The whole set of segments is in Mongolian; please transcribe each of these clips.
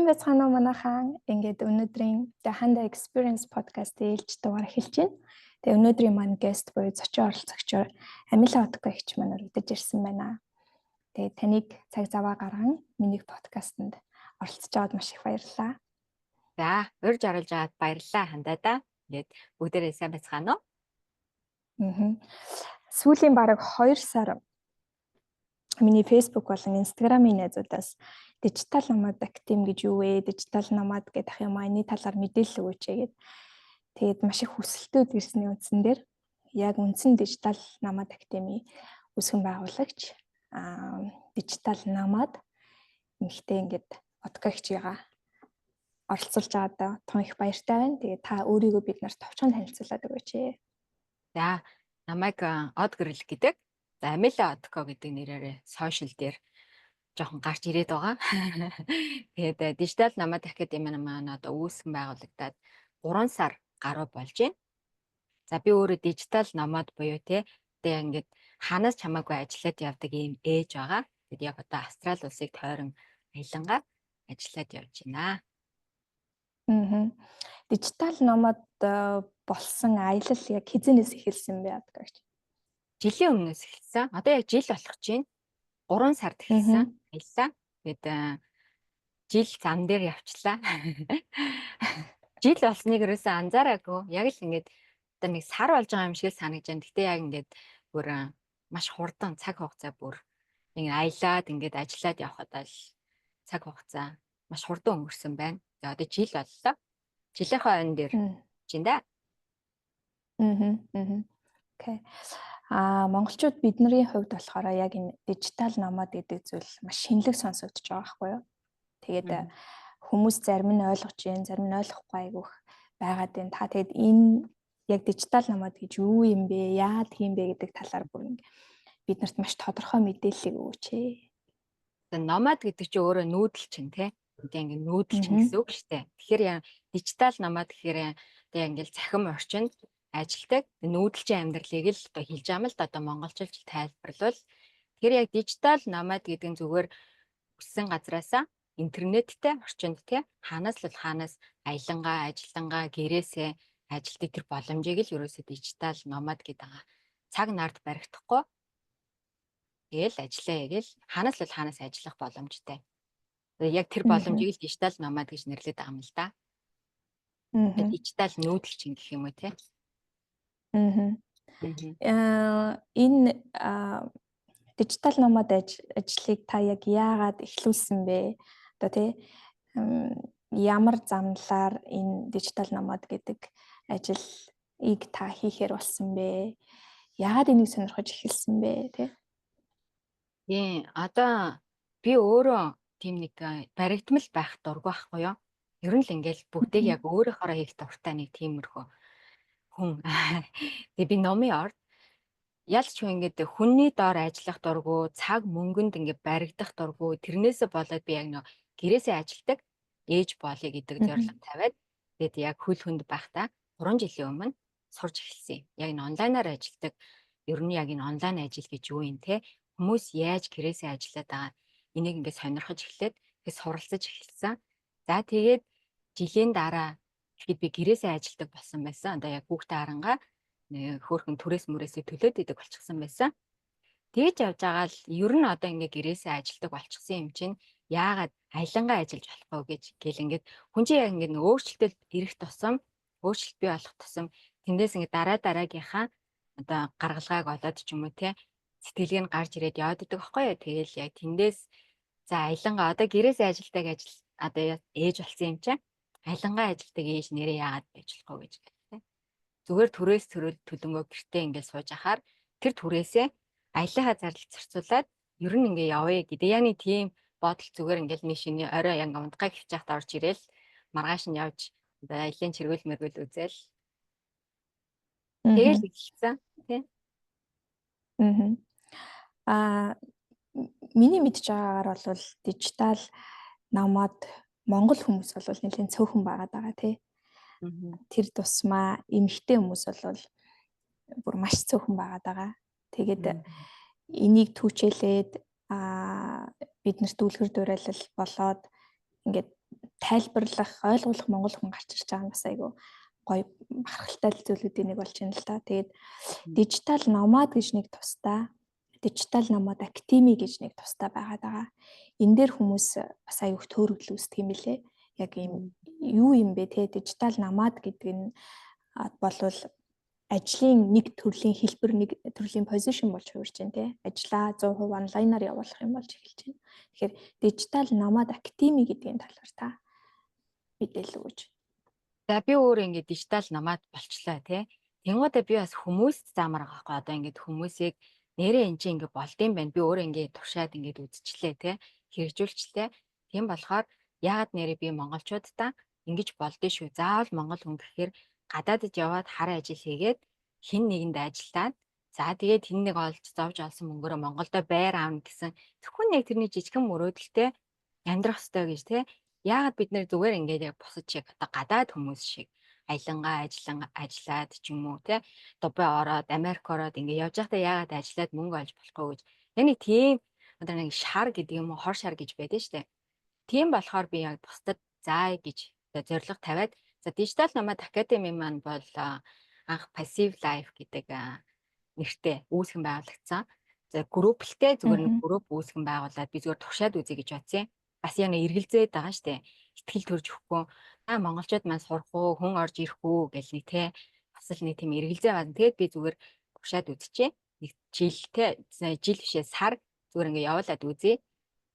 Сайн байцгаана уу манайхан. Ингээд өнөөдрийн The Handa Experience podcast ээлж дугаар эхэлж байна. Тэгээ өнөөдрийн маань guest буюу зочин оролцогчоор Амила Отко ихч маань урагдаж ирсэн байна. Тэгээ таныг цаг заваа гарган миний подкастт оролцож аваад маш их баярлалаа. За, урьж оруулж аваад баярлалаа хандаа. Ингээд бүгдээрээ сайн байцгаана уу? Сүүлийн бараг 2 сар миний Facebook болон Instagram-ийн найзуудаас дижитал номад актив гэж юу вэ? Дижитал номад гэдэг юм аа, энэ талаар мэдээлэл өгөөч гэгээд тэгээд маш их хүсэлтүүд ирсний үндсэн дээр яг үндсэн дижитал номад активын үүсгэн байгуулагч дижитал номад эмэгтэй ингээд Отко-гийн оролцуулж байгаадаа тун их баяртай байна. Тэгээд та өөрийгөө бид нарт товчхон танилцуулаад өгөөч. За, намайг Од гэрэл гэдэг. За, Амила Отко гэдэг нэрээр сошиал дээр жоохон гарч ирээд байгаа. Тэгээд дижитал номад академи маань одоо үүсгэн байгуулагдаад 3 сар гаруй болж байна. За, би өөрөө дижитал номод буюу тэгээ ингээд ханаас чамаагүй ажиллаад явдаг ийм ээж байгаа. Тэгээд яг одоо Австрали улсыг тойрон аялангаа ажиллаад явж байна. Дижитал номод болсон аялал яг хэзээс эхэлсэн бэ гэж? Жилийн өмнөөс эхэлсэн. Одоо яг жил болох чинь 3 сард эхэлсэн аяллаа. Тэгээд жил зам дээр явчлаа. Жил болсныг ерөөсөө анзаараагүй. Яг л ингээд одоо нэг сар болж байгаа юм шиг санагдаж байна. Гэтэ яг ингээд бүр маш хурдан цаг хугацаа бүр нэг аялаад ингээд ажиллаад явхад л цаг хугацаа маш хурдан өнгөрсөн байна. За одоо жил боллоо. Жилийнхаа ойн дээр чинь да. Окей. Монголчууд бидний хувьд болохоор яг энэ дижитал номод гэдэг зүйл маш шинэлэг сонсогдож байгаа байхгүй юу? Тэгээд хүмүүс зарим нь ойлгож байна, зарим нь ойлгохгүй айгүйх байгаад байна. Та тэгээд энэ яг дижитал номод гэж юу юм бэ? Яагаад тийм бэ гэдэг талаар бүр ингэ биднэрт маш тодорхой мэдээлэл өгөөч. Номад гэдэг чинь өөрөө нүүдэл чинь тий. Одоо ингэ нүүдэл чинь гэсэн үг шүү дээ. Тэгэхээр дижитал номад гэхээр одоо ингэ захим орчинд ажилдаг нүүдэлчин амьдралыг л одоо хэлж байгаа юм л да одоо монголчилж тайлбарлавал. Тэгэхээр яг дижитал номад гэдэг нь зүгээр өссөн газраасаа интернеттэй орчинд тий хаанаас л хаанаас аялангаа, ажиллангаа, гэрээсээ ажилтдаг тэр боломжийг л ерөөсөө дижитал номад гэдэг байгаа. Цаг нарт баригдахгүй тэгэл ажиллаа гээл хаанаас л хаанаас ажиллах боломжтой. Яг тэр боломжийг л дижитал номад гэж нэрлэдэг байгаа юм л да. Дижитал нүүдэлчин гэх юм уу тий. Энэ дижитал номод ажлыг та яг яагаад эхлүүлсэн бэ? Одоо тий ямар замналаар энэ дижитал номод гэдэг ажилыг та хийхээр болсон бэ? Яагаад энийг сонирхож эхэлсэн бэ тий? Одоо би өөрөө тийм нэг баригдмал байх дургүй байхгүй юу? Ер нь л ингээл бүгдийг яг өөрөөхөөрөө хийх дуртай нэг тиймэрхүү хүн. Тэгээ би номын орд ялч хүн ингээд хүнний доор ажиллах дургүй, цаг мөнгөнд ингээд баригдах дургүй. Тэрнээсээ болоод би яг нэг гэрээсээ ажилдаг ээж болъё гэдэг зорилго тавиад тэгээд яг хөл хүнд байхдаа 3 жилийн өмнө сурч эхэлсэн. Яг энэ онлайнаар ажилдаг. Ер нь яг энэ онлайн ажил гэж юу юм те? Хүмүүс яаж гэрээсээ ажиллаад байгаа энийг ингээд сонирхож эхлээд тэгээд суралцаж эхэлсэн. За тэгээд жилийн дараа ихэд би гэрээсээ ажилдаг болсон байсан. Одоо яг хүүхдээ харангаа хөөхөн түрээс мүрээсээ төлөөд идэг болчихсон байсан. Тэгж явж байгаа л ер нь одоо ингээд гэрээсээ ажилдаг болчихсон юм чинь яагаад аялангаа ажиллаж болох вэ гэл ингээд хүн чинь яг ингээд өөрчлөлтөд ирэх тусам өөрчлөлт бий болох тусам тэндээс ингээд дараагийнхаа одоо гаргалгааг олоод ч юм уу те сэтгэлгээ нь гарч ирээд яваад идэг байхгүй юу. Тэгэл яг тэндээс за аялангаа одоо гэрээсээ ажилдаг одоо ээж болсон юм чинь аялангаа ажилдаг ээж нэрээ яагаад байж болохгүй гэж те. Зүгээр түрээс төлөнгөө гэртээ ингээд сууж ахаар тэр түрээсээ аяллахаа зардал зарцуулаад ер нь ингээд явъя гэдэг. Яг нэг тийм бодол зүгээр ингээд нэг шиний орой яг унтгаа хөвч яхад орж ирээл маргааш нь явж одоо аялын чиргүүл мэргүүл үзэл. Тэгэл эхэлсэн тий. Миний мэдж байгаагаар бол дижитал номод монгол хүмүүс бол нэлээд цөөхөн байгаа тий. Тэр тусмаа эмэгтэй хүмүүс бол бүр маш цөөхөн байгаа. Тэгээд энийг түүчээлээд биднэрт үлгэр дуурайлал болоод ингээд тайлбарлах, ойлгуулах монгол хүн гарч ирж байгаа нь бас айгүй гоё мархалтай зүйлүүдийн нэг болж байна л та. Тэгээд дижитал номад гэж нэг тусдаа, дижитал номод академи гэж нэг тусдаа байгаад байгаа. Энэ дээр хүмүүс бас аюух төөрөгдөл үүсдэг юм билэ. Яг юм юу юм бэ те, дижитал номад гэдэг нь болвол ажлын нэг төрлийн хэлбэр, нэг төрлийн позишн болж хувирч байна те. Ажлаа 100% онлайнаар явуулах юм болж эхэлж байна. Тэгэхээр дижитал номад академи гэдгийн талаар та мэдээлэл өгөөч. За би өөр ингээд дижитал номад болчлаа тий. Тэнгуудаа би бас хүмүүст заамаар байгаа байхгүй. Одоо ингээд хүмүүсийг нэрээ энэ чинь ингээд болдсон байна. Би өөр ингээд туршаад ингээд үзчихлээ тий. Хэрэгжүүлчихлээ. Тийм болохоор яагаад нэрээ би монголчуудаа ингэж болдсон шүү. Заавал монгол хүн гэхээр гадаадд яваад хар ажил хийгээд хин нэгэнд ажиллаад за тэгээд хин нэг олж зовж олсон мөнгөөрөө Монголдо байр аавна гэсэн зөвхөн нэг тэрний жижигхэн мөрөөдөлтэй амьдрах ёстой гэж тий. Яагаад бид нэр зүгээр ингээд яг бусад шиг одоо гадаад хүмүүс шиг аялангаа ажиллаад ч юм уу тий Дубай ороод Америк ороод ингээд явж байхдаа яагаад ажиллаад мөнгө олж болохгүй гэж яг нэг тийм одоо нэг шар гэдэг юм уу хор шар гэж байдаг штэ. Тийм болохоор би яг бусдад заа гэж зорилго тавиад за дижитал номад академи маань бол анх Passive Life гэдэг нэртэй үүсгэн байгуулагдсан. За групплтэй зүгээр нэг групп үүсгэн байгуулад би зүгээр туршаад үзье гэж бодсон. Бас яг эргэлзээд байгаа штэ. Итгэл төрж өгөхгүй. Монголчууд маань сурах уу, хүн орж ирэх үү гэл нэг те. Бас л нэг тийм эргэлзээ байна. Тэгээд би зүгээр туршаад үзчихье. Нэг жил те. Жил бишээ сар зүгээр ингээ явуулаад үзье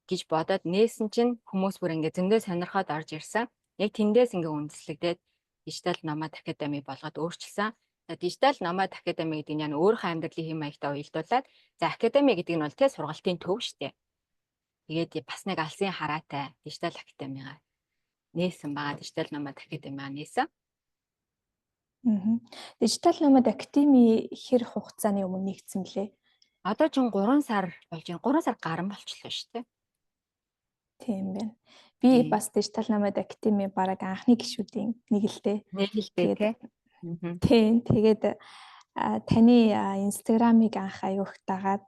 гэж бодоод нээсэн чинь хүмүүс бүр ингээ зөндөө сонирхоод орж ирсэн. Яг тэндээс ингээ үндэслэгдээд дижитал номад академи болгоод өөрчилсөн. Дижитал номад академи гэдэг нь яг өөрийнхөө амьдралын хэм маягтаа уялдуулаад за академи гэдэг нь бол те сургалтын төв штэ. Тэгээд бас нэг алсын хараатай дижитал академигаа нээсэн байгаа. Дижитал номад академигаа нээсэн. Дижитал номад академи хэр хугацааны өмнө нэгдсэн блэ? Одоо ч 3 сар болж байна. 3 сар гарan болчихлоо шүү дээ. Тийм байна. Би бас дижитал номад академи бараг анхны гишүүдийн нэг л дээ. Нэг л дээ тий. Тийм. Тэгээд таны инстаграмыг анх аяух дагаад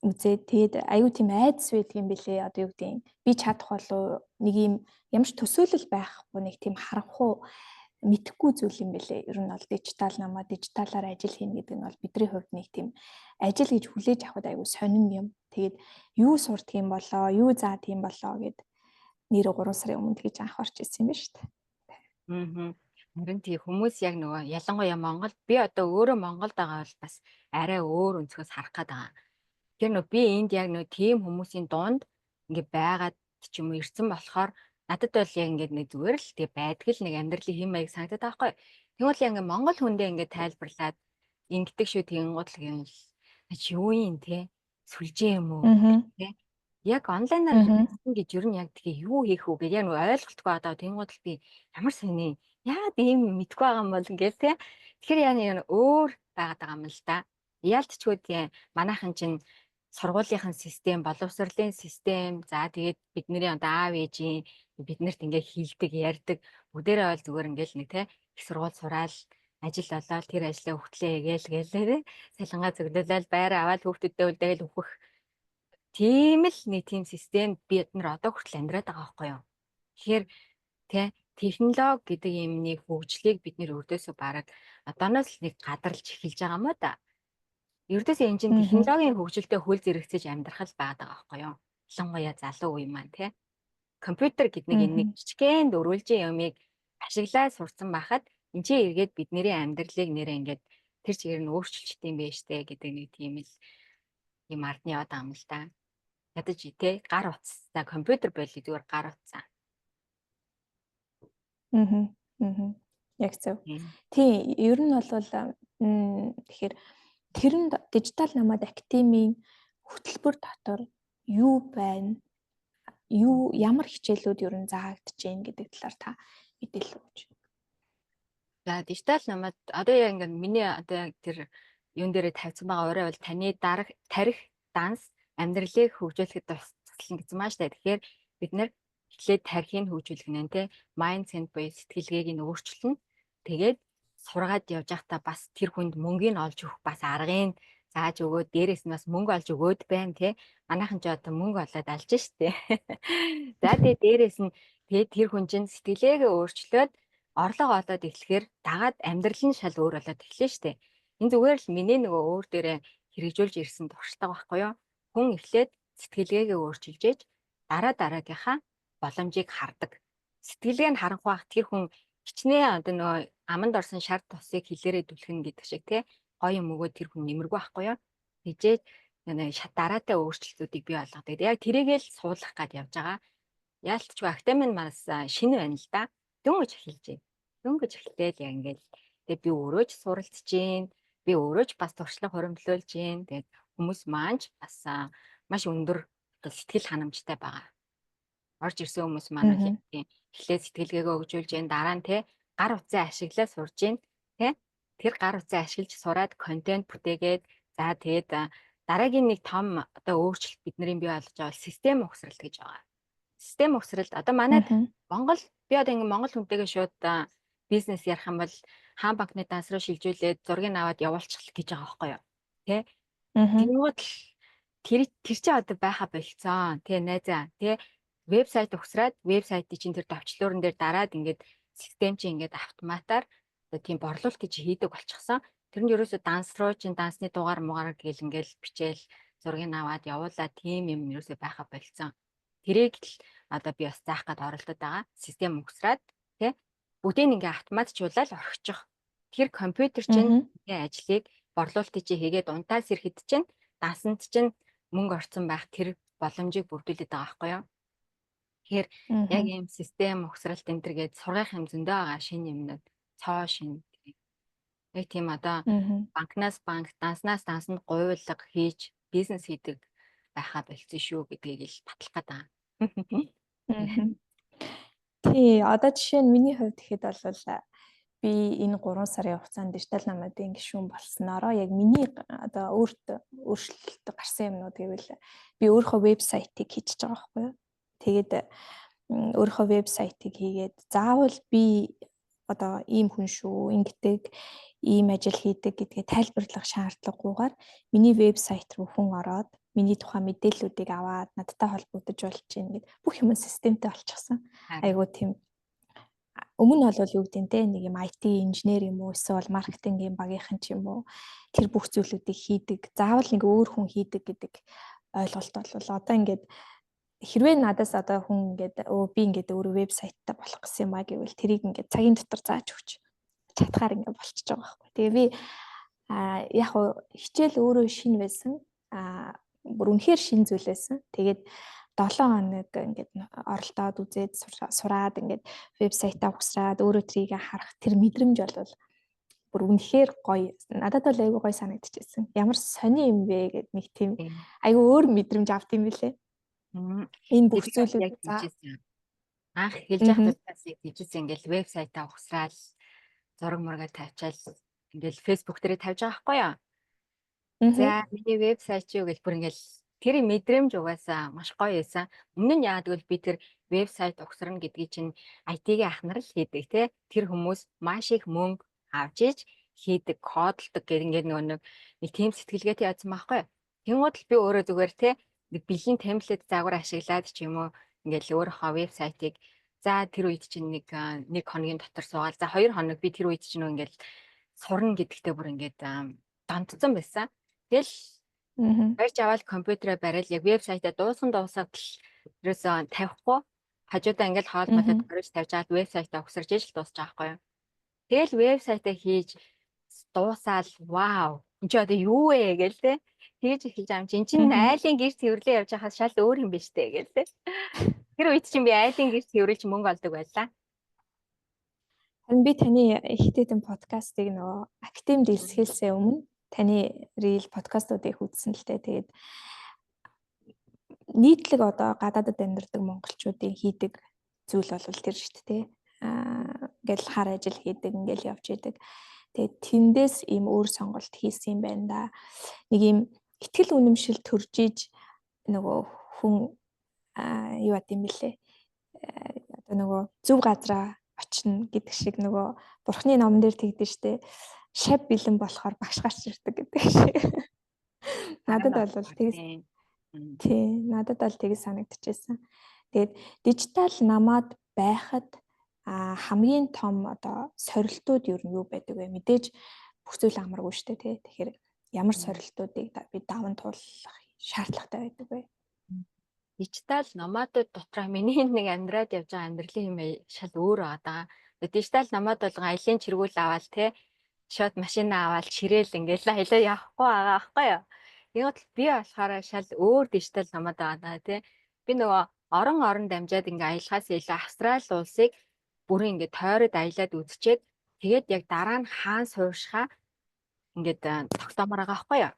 үзээд тэгээд аюу тийм айдас байдаг юм бэлээ. Одоо юу гэдэг би чадах болов нэг юм ямар ч төсөөлөл байхгүй нэг тийм харанхуй мэдхгүй зүйл юм бэлээ. Ер нь бол дижитал намаа дижиталаар ажил хийнэ гэдэг нь бол бидний хувьд нэг тийм ажил гэж хүлээж авахд аюу сонин юм. Тэгээд юу сурдаг юм болоо, юу заадаг юм болоо гэд нэр 3 сарын өмнө тэгж анх орж ирсэн юм байна шүү дээ. Харин тий хүмүүс яг нөгөө ялангуяа Монгол би одоо өөрөө Монголд байгаа бол бас арай өөр өнцгөөс харах гээд байгаа. Тэр нөгөө би энд яг нөгөө тийм хүмүүсийн дунд ингээ байгаад ч юм уу ирсэн болохоор надад бол яг ингээд нэг зүгээр л тэгээ байдаг л нэг амьдралын хэм маяг санагдаад байгаа байхгүй. Тэгвэл яг ингээ Монгол хүндээ ингээ тайлбарлаад ингэдэг шүү тэгэнгუთ л юм л юу юм те сүлжээ юм уу те яг онлайнаар хийсэн гэж юу нь яг тэгээ юу хийх үү гэж яг нөгөө ойлголтгүй одоо тэгэнгуთ л би ямар сони яагаад ийм мэдгүй байгаа юм бол ингээд те тэгэхээр яг өөр байгаад байгаа юм л да. Яалтчгүй тийм манайхан чинь сургуулийнхын систем, боловсролын систем, за тэгээд бидний одоо аав ээжийн биднэрт ингээ хилдэг, ярьдаг бүгдээрээ бол зүгээр ингээл нэг те их сургууль сураал, ажил олоод тэр ажлаа хөвтлээ гээл гэлээ салангаа зөвлөлөөл байр аваад хүүхдүүдэд үлдээл өгөх тийм л нэг тийм систем бид нар одоо хүртэл амьдраад байгаа байхгүй юу. Тэгэхээр те технологи гэдэг юмны хөгжлийг бид нэр өрдөөсөө бараг одооноос л нэг гадарлаж эхэлж байгаа мó да. Ердөөсөө энэ чинь технологийн хөгжилтэй хөл зэрэгцэж амьдрах л байгаа байхгүй юу. Ялангуяа залуу үе маань тий. Компьютер гэдэг нэг энэ жижигхэн дөрвөлжин юмыг ашиглаад сурцсан байхад энэ чинь эргээд бидний амьдралыг нэрээ ингээд тэр чигээр нь өөрчилчихдээ юм байна штэ гэдэг нэг тийм л юм ардны яваад байгаа юм л да. Ядаж тий гар утсаа компьютер байл зүгээр гар утсаа. Яг зөв. Тий, ер нь бол тэгэхээр тэрэнд дижитал намад академийн хөтөлбөр дотор юу байна? Юу ямар хичээлүүд ер нь заагдж байна гэдэг талаар та мэдээлэл өгч. За дижитал намад одоо яг ингээд миний одоо тэр юун дээрээ тавьсан байгаа орой бол таны тарих, данс, амьдралыг хөгжүүлэхэд туслана гэсэн маш та. Тэгэхээр бид нэр эхлээд тарихыг хөгжүүлэх нэ тэ майндсет буюу сэтгэлгээг нь өөрчилнө. Тэгээд сургаад явж байхдаа бас тэр хүнд мөнгөний олж өгөх бас аргыг зааж өгөөд дээрээс нь бас мөнгө олж өгөөд байна тий. Манайхан ч одоо мөнгө олоод алж штэ. За тэгээд дээрээс нь Тэгээд тэр хүн чинь сэтгэлээгээ өөрчлөөд орлого олоод эхлэхээр дагаад амьдрал нь шал өөр болоод эхлэв штэ. Энэ зүгээр л миний нөгөө өөр дээрээ хэрэгжүүлж ирсэн туршлага байхгүй юу? Хүн эхлээд сэтгэлгээгээ өөрчилж ээж дараагийнхаа боломжийг хардаг. Сэтгэлгээ нь харанхуй бах тэр хүн хичнээн одоо нөгөө аманд орсон шар тусыг хилээрээ түлхэнэ гэдэг шиг тий гоё юм өгөө тэр хүн нэмэргүй байхгүй юу? Тэгжээж дараатай өөрчлөлтүүдийг бий болгодог. Яг тэрийгээ л суулгах гад явж байгаа. Яалтчгүй актемин манаас шинэ байна л да. Дөнгөж эхэлжээ. Дөнгөж эхлээл яг ингээд тэгээ би өөрөө ч суралцж гин, би өөрөө ч бас туршлага хуримтлуулж гин. Тэгээд хүмүүс маань ч бас маш өндөр сэтгэл ханамжтай байгаа. Орж ирсэн хүмүүс маань л тийм эхлээд сэтгэлгээгээ өгжүүлж гин, дараа нь те гар утсаа ашиглаад сурж гин, те тэр гар утсаа ашиглаж сураад контент бүтээгээд за тэгээд дараагийн нэг том одоо өөрчлөлт бидний бий болгож байгаа систем ухсралт гэж байгаа. Систем ухсралт одоо манайд Монгол би одоо ингэ Монгол хүнтэйгээ шууд бизнес ярих юм бол хаан банкны данс руу шилжүүлээд зургийг аваад явуулчих гэж байгаа байхгүй юу. Тэ? Тэнгууд л тэр чи одоо байха болцсон. Тэ найзаа. Тэ вебсайт ухсраад вебсайтыг чинь тэр товчлуурн дээр дараад ингээд систем чинь ингээд автоматар одоо тийм борлуулалт гэж хийдэг болчихсон. Тэр нь ерөөсөө данс руу чинь дансны дугаар муугаар гэл ингээл бичээл зургийг аваад явуулаад тийм юм ерөөсөө байха болцсон. Тэрийг л одоо би бас заах гээд оролдоод байгаа. Систем ухсраад тий бүгдийг ингээ автоматжуулаад орхичих. Тэр компьютер чинь ажлыг борлуулалтыг чи хийгээд унтаас ирэхэд чинь дансанд чинь мөнгө орсон байх тэр боломжийг бүрдүүлээд байгаа байхгүй юу? Тэгэхээр яг ийм систем ухсралт энэ төр гээд сургах юм зөндөө байгаа шинэ юмнууд цоо шинэ. Яг тийм одоо банкнаас банк, данснаас дансанд гуйлга хийж бизнес хийдэг байхаа болцсон шүү гэдгийг л батлах гээд байгаа. Тий, одоо жишээ нь миний хувьд гэхэд бол би энэ 3 сарын хугацаанд дижитал номадын гишүүн болсноороо яг миний одоо өөртөө өөрчлөлт гарсан юмнууд гэвэл би өөрийнхөө вебсайтыг хийчихэж байгаа байхгүй юу. Тэгээд өөрийнхөө вебсайтыг хийгээд заавал би одоо ийм хүн шүү, ингэдэг, ийм ажил хийдэг гэдгээ тайлбарлах шаардлагагүйгээр миний вебсайт руу хүн ороод миний тухайн мэдээллүүдийг аваад надтай холбогдож болж гин гэд бүх юм системтэй болчихсон. Айгуу тийм өмнө нь бол юу гэдэг нь нэг юм IT инженер юм уу эсвэл маркетингийн багийнхан ч юм уу тэр бүх зүйлүүдийг хийдэг. Заавал нэг өөр хүн хийдэг гэдэг ойлголт бол одоо ингээд хэрвээ надаас одоо хүн ингээд би ингээд өөрөө вебсайттай болох гэсэн юм а гэвэл тэрийг ингээд цагийн дотор зааж өгч чадхаар ингээд болчихж байгаа байхгүй. Тэгээ би яг хичээл өөрөө шинэ байсан. Бүр үнэхээр шинэ зүйл байсан. Тэгээд 7 хоног ингээд оролдоод үзээд сураад ингээд вебсайтаа ухсраад өөрөө трийг харах тэр мэдрэмж бол бүр үнэхээр гоё. Надад бол айгүй гоё санагдчихсэн. Ямар сони юм бэ гэд нэг тийм айгүй өөр мэдрэмж авт юм билээ. Энэ бүх зүйлүүд анх хэлж явах зүйлсийг хийжсэн ингээл вебсайтаа ухсраал зураг мургаа тавьчаал ингээл фэйсбુક дээрээ тавьж байгаа байхгүй юу. За миний вебсайт чи юу гэж бүр ингээл тэр мэдрэмж угаасаа маш гоё байсан. Өмнө нь яадаг бол би тэр вебсайт ухсарна гэдгийг чинь IT-ийн ахнар л хийдэг те. Тэр хүмүүс маш их мөнгө авч иж хийдэг, кодлдог гэх ингээд нэг тийм сэтгэлгээтэй яатсан байхгүй юу. Тэнгууд л би өөрөө зүгээр те нэг бэлгийн темплет заагвар ашиглаад ч юм уу ингээл өөрийнхөө вебсайтыг за тэр үед чинь нэг хоногийн дотор суугаад за 2 хоног би тэр үед чинь ингээл сурна гэдэгтээ бүр ингээд донтцсон байсан. Тэгэл барьж аваад компьютераа бариад яг вебсайтаа дуусаад л ерөөсөө тавихгүй хажуудаа ингээл хоолмолоод хориж тавьж аваад вебсайтаа ухсарч ижил дуусчих байхгүй юу. Тэгэл вебсайтаа хийж дуусаал вау энэ ч одоо юу вэ гээл те тэгж эхэлж ам чинь айлын гэр цэвэрлээ явж байхад шал өөр юм биш те гээл те. Тэр үед чинь би айлын гэр цэвэрлж мөнгө олдог байлаа. Харин би таны ихтэйдэн подкастыг нөгөө актив дэлсгэлсээ өмнө таны рил подкастуудыг үзсэн л дээ. Тэгээд нийтлэг одоо гадаадд амьдардаг монголчуудын хийдэг зүйл бол тэр шүү дээ. Ингээл хар ажил хийдэг, ингээл явж идэг. Тэгээд тэндээс ийм өөр сонголт хийсэн юм байна да. Нэг ийм итгэл үнэмшил төрж иж нөгөө хүн юу ад юм бэлээ. Одоо нөгөө зөв газараа очно гэдэг шиг нөгөө бурхны номон дээр тэгдэж штэ. Шав бэлэн болохоор багш гарч ирдэг гэдэг шиг. Надад бол тэгс надад бол тэгс санагдчихсэн. Тэгээд дижитал намаад байхад хамгийн том одоо сорилтууд юу байдаг вэ? Мэдээж бүх зүйл амаргүй шүү дээ тий. Тэгэхээр ямар сорилтуудыг би даван туулах шаардлагатай байдаг вэ? Дижитал номадууд дотор миний нэг амьдраад явж байгаа амьдралын юм шал өөр байгаа. Дижитал номад бол аялын чиргүүл аваад те шот машина аваад ширээл ингээл аялаа явахгүй байгаа аахгүй юу. Тэгвэл би болохоор шал өөр дижитал номад байгаа те. Би нөгөө орон дамжаад ингээ аялахаас илүү Австрали улсыг бүрэн ингээ тойроод аялаад үзчихэд тэгээд яг дараа нь хаан сууршихаа ингээд тогтоомоор байгаа аахгүй юу.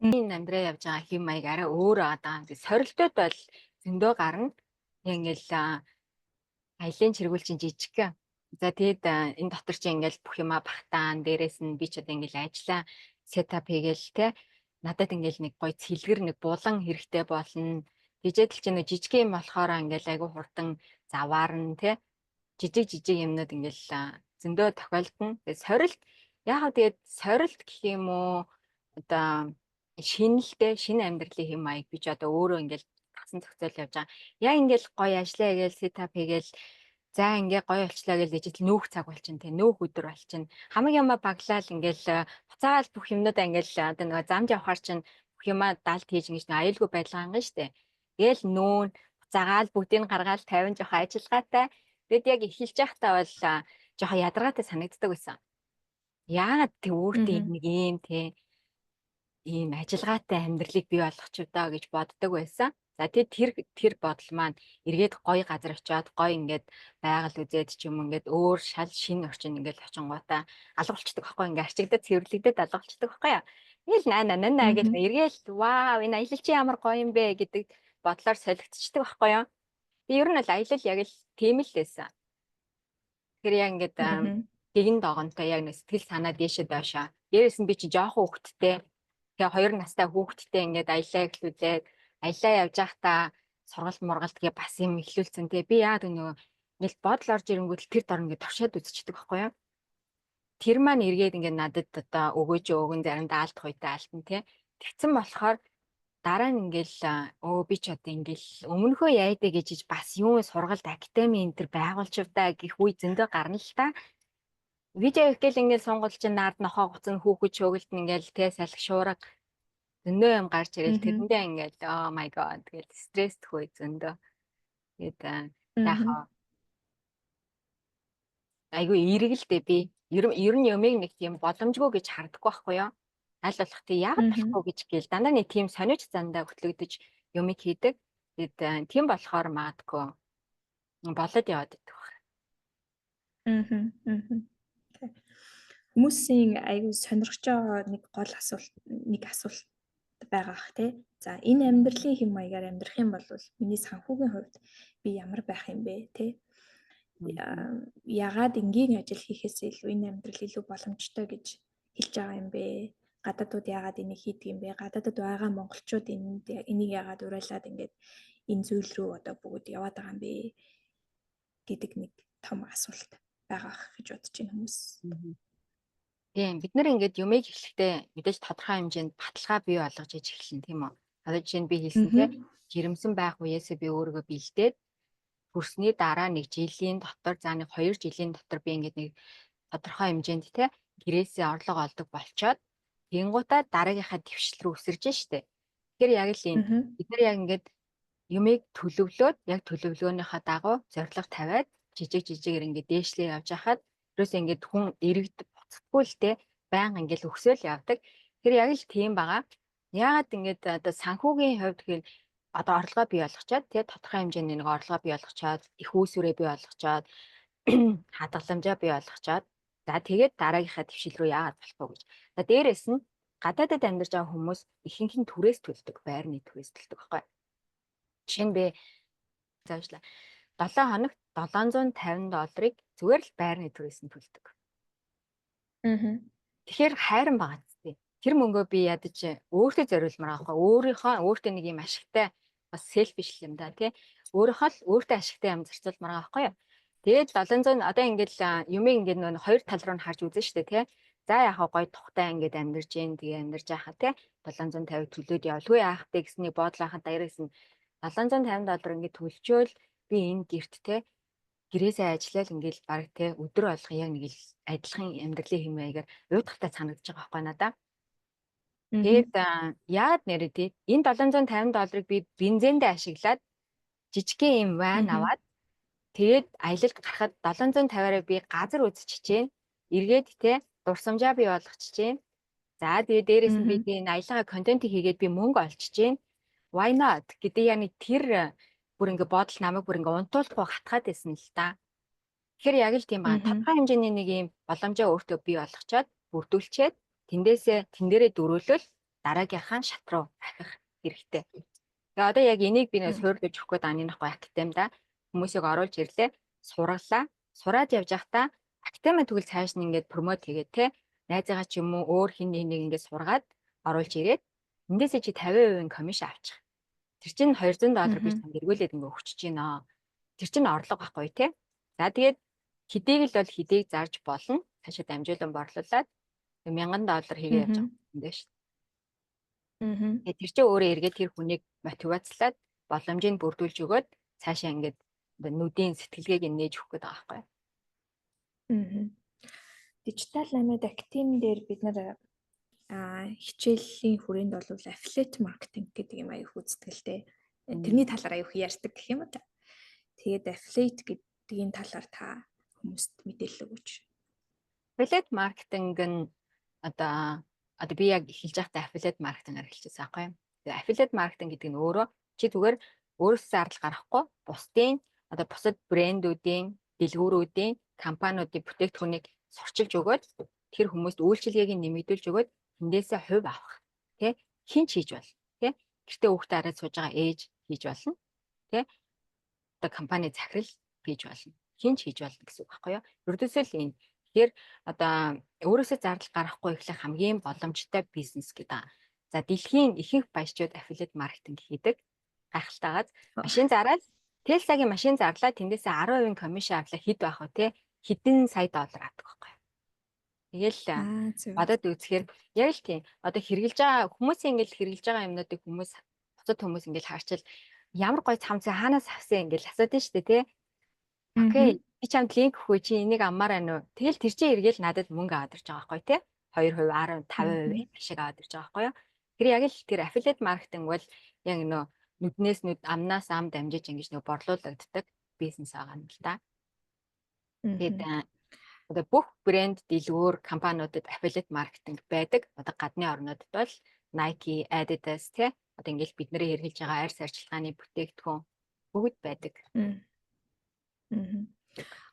Энэ амьдраа явж байгаа хэм маяг арай өөр байгаа. Сорилтууд бол зөндөө гарна. Ингээл аялын чиргүүл чинь жижиг. За тэгэд энэ дотор чинь ингээл бүх юма багтаан дээрээс нь би ч одоо ингээл ажиллаа сетап хийгээл те надад ингээл нэг гоё цэлгэр нэг булан хэрэгтэй болно. Дижитал чинь нэг жижиг юм болохоор ингээл айгу хурдан заваарна те жижиг юмнууд ингээл зөндөө тохиолдно. Тэгээд сорилт яагаад тэгээд сорилт гэх юм уу одоо шинэлтэй шинэ амьдралын хэм маяг би ч одоо өөрөө ингээл тасан зохицол явж байгаа. Яг ингээл гоё ажиллаа гээл сетап хийгээл за ингээ гоё болчлаа гэж дижитал нүүх цаг болчин те нүүх өдөр болчин хамаг яма баглал ингээл буцаагаал бүх юмнуудаа ингээл одоо нэг замд явахаар чинь бүх юмаа далд хийж ингэж аюулгүй байдал анган штэ. Гээл нүүн буцаагаал бүгдийг гаргаал 50 жоох ажиллагаатай. Тэгэд яг эхэлж байхдаа бол жоох ядаргаатай санагддаг байсан. Яагаад тэг өөртөө нэг юм те ийм ажиллагаатай амьдралыг бий болгох ч удаа гэж боддог байсан. За тэр бодол маань эргээд гоё газар очиод гоё ингээд байгаль үзээд ч юм ингээд өөр шал шинэ орчин ингээд очингуудаа алгуулцдаг байхгүй ингээд арчигдаад цэвэрлэгдээд алгуулцдаг байхгүй яа. Тэгэл наа гэж эргээл вау энэ аялал чи ямар гоё юм бэ гэдэг бодлоор солигдчихдаг байхгүй юу. Би ер нь бол аялал яг л тийм л байсан. Тэр яг ингээд гэгэн догонтой яг нэг сэтгэл санаа дээшээ доошоо. Дээрээс нь би чи жоохон хөвгттэй. Тэгээ 2 настай хүүхэдтэй ингээд аялаа эхлүүлээд аялаа явж байхдаа сургалт мургалт гээ бас юм эхлүүлсэн. Тэгээ би яа нөгөө ингээл бодол орж ирэнгүүт тэр дор ингээд туршаад үзчихдэг байхгүй юу. Тэр маань эргээд ингээд надад одоо өгөөж өгөн заримдаа алт хуйтай алтан тий. Тэгсэн болохоор дараа нь ингээл би ч одоо ингээл өмнөхөө яйдэ гэж бас юу сургалт академи энэ төр байгуулчвдаа гэх үе зөндөө гарна л та. Видео ихгээл ингээл сонголт чинь наад нохоо гоцон хүүхэд шөөгөлт ингээл тэ салхи шуурга зөндөө юм гарч ирэл тэрэндээ ингээл oh my god тэгэл стресс төхөө зөндөө. Тэгээд яг айгүй эргэлдээ би ер нь юмыг нэг тийм боломжгүй гэж харддаггүй байхгүй юу? Аль болох тий яагаад болохгүй гэж гээл дандаа нэг тийм сониуч зандаа хөтлөгдөж юмыг хийдэг. Тэгээд тийм болохоор магадгүй болоод яваад идэх байна. Хүмүүсийн аюу сонирхож байгаа нэг гол асуулт байгаа ах тий. За энэ амьдралын хэм маягаар амьдрах юм бол миний санхүүгийн хувьд би ямар байх юм бэ тий? Ягаад энгийн ажил хийхээс илүү энэ амьдрал илүү боломжтой гэж хэлж байгаа юм бэ? Гадаадууд яагаад энийг хийдэг юм бэ? Гадаадд байгаа монголчууд энийг яагаад урайлаад ингээд энэ зүйл рүү одоо бүгд яваад байгаа юм бэ гэдэг нэг том асуулт байгаа гэж бодож байна хүмүүс. Тийм бид нэр ингээд юмыг эхлэхдээ мэдээж тодорхой хэмжээнд баталгаа бий болгож иж эхэлнэ тийм үү. Одоо жишээ нь би хэлсэн тийм жирэмсэн байх үеэсээ би өөрийгөө бэлдээд хүрсний дараа нэг жилийн дотор за нэг 2 жилийн дотор би ингээд нэг тодорхой хэмжээнд тийм гэрээсээ орлого олдог болчоод тэнгуутаа дараагийнхаа дэвшил рүү өсөрж штэ. Тэгэхээр яг л энэ бид нар яг ингээд юмыг төлөвлөөд яг төлөвлөгөөнийхөө дагуу зорилго тавиад жижигээр ингээд дээшлээ явж хахад ерөөсөө ингээд хүн иргэд буцахгүй л те байнга ингээд өксөөл явдаг. Тэр яг л тийм байгаа. Яагаад ингээд одоо санхүүгийн хувьд гэвэл одоо орлогоо бий болгочоод те тодорхой хэмжээний нэг орлогоо бий болгочоод их үүсвэрээ бий болгочоод хадгаламжаа бий болгочоод за тэгээд дараагийнхаа твшил рүү яагаад болохгүй гэж. За дээрэс нь гадаадад амьдарч байгаа хүмүүс ихэнх нь түрээс төлдөг, байрны түрээс төлдөг байхгүй. Жишээ нь би заавчлаа 7 хоногт $750 зүгээр л байрны түрээс нь төлдөг. Тэгэхээр хайран байгаа зү. Тэр мөнгөө би ядаж өөртөө зориулмаар аахгүй. Өөртөө нэг юм ашигтай бас селфиш юм да тий. Өөртөө ашигтай юм зарцуулмаар байгаа аахгүй юу. Тэгээд 700 одоо ингээл юмыг ингээд нөө хоёр тал руу нь харж үзэн штэ тий. За яхаа гоё тухтай ингээд амьдарч जैन тэгээ амьдарч яхаа тий. 750 төлөөд явалгүй яахтай гэсний бодол хахад дээрээс нь $750 ингээд төлчөөл би энэ гэрт тий гэрээсээ ажиллаад ингээл баг те өдөр болгон яг нэг л адилхан амьдралын хэм маягаар уйдахтай санагдаж байгаа байхгүй надаа. Тэгээд яагаад нэрээ тий энэ $750 би бензиндээ ашиглаад жижигхэн юм вайн аваад тэгээд аялалд гарахад 750-аараа би газар үзчихэж जैन. Эргээд те дурсамжаа бий болгочихж जैन. За тэгээд дээрээс нь би энэ аялгаа контент хийгээд би мөнгө олчиж Jain. Why not гэдэг яг нэг тэр бүр ингээ бодол намайг бүр ингээ унтуулахгүй хатгаад байсан л да. Тэгэхээр яг л тийм байна. Тодорхой хэмжээний нэг юм боломжоо өөртөө бий болгочоод бүрдүүлчихэд тэндээсээ тэн дээрээ дөрөөлөл дараагийнхаа шат руу ахих хэрэгтэй. Тэгээ одоо яг энийг би нэ суурьлаж өгөх гээд аныхгүй академид хүмүүсийг оруулж ирлээ. Сурлаа. Сураад явж байхдаа академи тэгвэл цааш нь ингээд промот хийгээд те найзаагаа ч юм уу өөр хин нэг ингээд сургаад оруулж ирээд эндээсээ чи 50% комисшн авчих. Тэр чинь $200 би чамд эргүүлээд ингээд өгчөж гинэ. Тэр чинь орлого байхгүй те. За тэгээд хэдийг л бол хэдийг зарж болно. Цаашаа дамжуулан борлуулад $1000 хийгээ явж байгаа юм дээ шүү. Тэгээд тэр чинь өөрөө эргээд тэр хүнийг мотивацлаад боломжийг бүрдүүлж өгөөд цаашаа ингээд нүдийн сэтгэлгээг нээж өгөх гэдэг байгаа байхгүй. Дижитал намайд актим дээр бид нар хичээлийн хүрээнд бол affiliate marketing гэдэг юм аяг үздэг л дээ. Тэрний талаар аяг ярьдаг гэх юм уу та. Тэгээд affiliate гэдгийн талаар та хүмүүст мэдээлэл өгөөч. Affiliate marketing нь одоо би яг эхэлж байхдаа affiliate marketing-аар эхэлчихсэн байхгүй юу. Тэгээд affiliate marketing гэдэг нь өөрөө чи зүгээр өөрөөсөө зардал гаргахгүй бусдын одоо бусад брэндүүдийн, дэлгүүрүүдийн, компаниудын бүтээгдэхүүнийг сурчилж өгөөд тэр хүмүүст үйлчилгээг нь нэмэгдүүлж өгөөд тэндээсээ хувь авах. Тэ? Хинч хийж бол. Тэ? Гэртээ хүүхдээ хараад сууж байгаа ээж хийж болно. Тэ? Одоо компани захирал хийж болно. Хинч хийж болно гэсэн үг байхгүй юу? Ердөөсөө л энэ. Тэгэхээр одоо өөрөөсөө зардал гаргахгүй ихлэх хамгийн боломжтой бизнес гэдэг. За дэлхийн ихэнх баячууд affiliate marketing хийдэг. Гайхалтайгаад машин зараад Tesla-гийн машин зарлаа тэндээсээ 10% комисшн авлаа хэд байх вэ те? Хэдэн сая доллар авдаг байхгүй. Тэгэл бодоод үзэхээр яг л тийм. Одоо хэрэгжилж байгаа хүмүүсийн ингээл хэрэгжилж байгаа юмнуудыг бусад хүмүүс ингээл харчил ямар гоё цамцаа хаанаас авсан ингээл асуудаг шүү дээ те. Окей. Би чамд линк өгөө чи энийг аммаар байна уу? Тэгэл тэр чинь эргээл надад мөнгө аваад ирж байгаа байхгүй те. 2%, 10%, 50% ашиг аваад ирж байгаа байхгүй юу? Тэр яг л тэр affiliate marketing бол яг нөө нүднээс нүд амнаас ам дамжиж ингэж нэг борлуулагддаг бизнес байгаа юм л да. Тэгээд одоо бүх брэнд дэлгүүр компаниудад affiliate marketing байдаг. Одоо гадны орнуудад бол Nike, Adidas тий одоо ингэж бидний хэрэгжилж байгаа арьс арчилгааны бүтээгдэхүүн бүгд байдаг.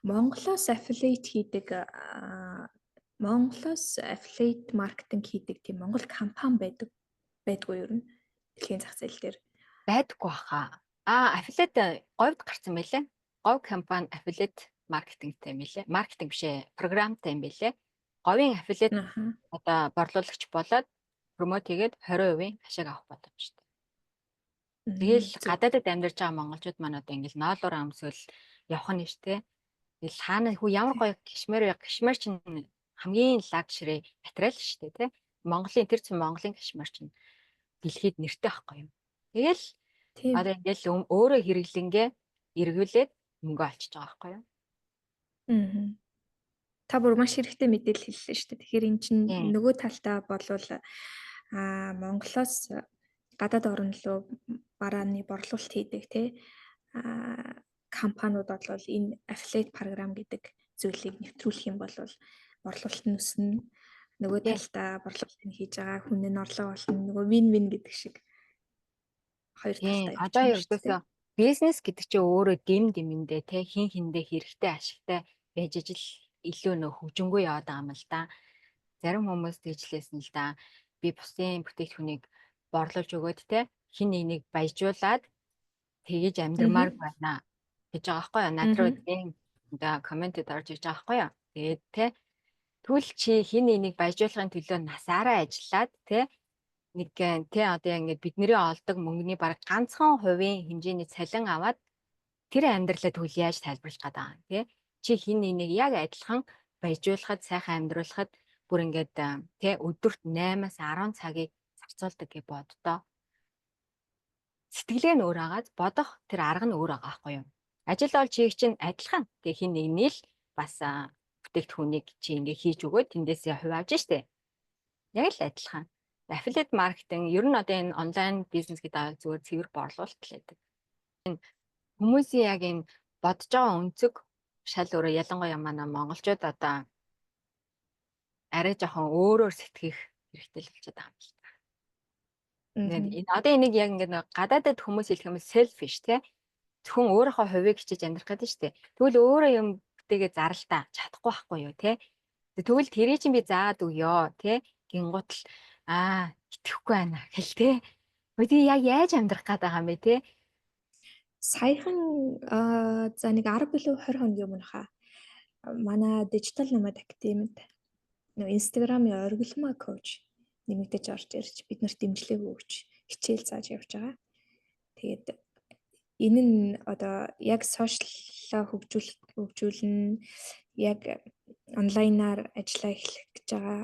Монголоос affiliate хийдэг Монголоос affiliate marketing хийдэг тийм Монгол компани байдгүй юу? Дэлхийн зах зээл дээр байдаггүй баха. Affiliate говьд гарсан байлээ. Говь компани affiliate маркетингтэй юм билээ. Маркетинг биш ээ, програмтай юм билээ. Говийн affiliate одоо борлуулагч болоод промот хийгээд 20% ашиг авах боломжтой. Тэгэл гадаадд амьдарч байгаа монголчууд маань одоо ингээл ноолоор амсвал явах нь штэ. Тэгэл хаана хүү ямар гоё кашмир чинь хамгийн лагшри материал штэ тий. Монголын тэр чинь Монголын кашмир чинь дэлхийд нэртэй байхгүй юм. Тэгэл одоо ингээл өөрөө хэрэглэнгээ эргүүлээд мөнгө олчиж байгаа байхгүй юу? Та бүр маш хэрэгтэй мэдээлэл хэллээ шүү дээ. Тэгэхээр эн чинь нөгөө талтаа болвол Монголоос гадаад орн руу барааны борлуулалт хийдэг тий компаниуд бол энэ affiliate програм гэдэг зүйлийг нэвтрүүлэх юм бол борлуулалт нь өснө. Нөгөө талтаа борлуулалтыг хийж байгаа хүн нь орлого олно. Нөгөө win-win гэдэг шиг хоёр талтай. Одоо ердөөсөө бизнес гэдэг чинь өөрөө дэмэндээ те хин хиндээ хэрэгтэй ашигтай байж ижил илүү нөх хөгжингөө яваад байгаа юм л да. Зарим хүмүүс тэгжлээсэн л да. Би бусын бүтээгдэхүүнийг борлуулж өгөөд те хин нэг баяжуулаад тэгэж амьдрмаар байна гэж байгаа байхгүй юу? Над руу одоо комментэд орж иж байгаа байхгүй юу? Тэгээд те түл чи хин нэг баяжуулахын төлөө насаараа ажиллаад те нэг тий одоо ингэ бидний олдог мөнгөний бараг ганцхан хувийн хэмжээний цалин аваад тэр амьдралаа тэгвэл яаж тайлбарлах гээд байгаа юм тий чи хин нэг яг адилхан баяжуулахад сайхан амьдруулахад бүр ингээд тий өдөрт 8-аас 10 цагийг зарцуулдаг гэж боддоо сэтгэлээ нь өөр агаад бодох тэр арга нь өөр байгаа байхгүй юу ажил олж хийх чинь адилхан. Тэгээ хин нэгний л бас бүтээгдэхүүнийг чи ингээ хийж өгөөд тэндээсээ хувь авч штэ. Яг л адилхан. Affiliate маркетинг ер нь одоо энэ онлайн бизнес гэдэг зүгээр цэвэр борлуулалт л байдаг. Хүмүүсийн яг энэ бодож байгаа өнцөг шал өөрөө ялангуяа манай монголчууд одоо арай жоохон өөрөөр сэтгэх хэрэгтэй л болчиход байгаа юм л та. Одоо энийг яг ингээд гадаадад хүмүүс хэлэх юм selfish тий. Зөвхөн өөрийнхөө хувийг хичээж амьдрах гэдэг нь шүү дээ. Тэгвэл өөрөө юм бүтээгээ зарлалтаа чадахгүй байхгүй юу тий. Тэгвэл тэрий чинь би заагаад өгөө тий. Гингут л итгэхгүй байна гэл тий. Үгүй яг яаж амьдрах гээд байгаа юм бэ тий. Саяхан за нэг 10 билүү 20 хоногийн өмнө манай дижитал намад академид Инстаграмын оргилмаа коуч нэмэгдэж орж ирж биднэрт дэмжлэг өгч хичээл зааж явж байгаа. Тэгээд энэ нь одоо яг сошиаллаа хөгжүүлнэ, яг онлайнаар ажиллаа эхлэх гэж байгаа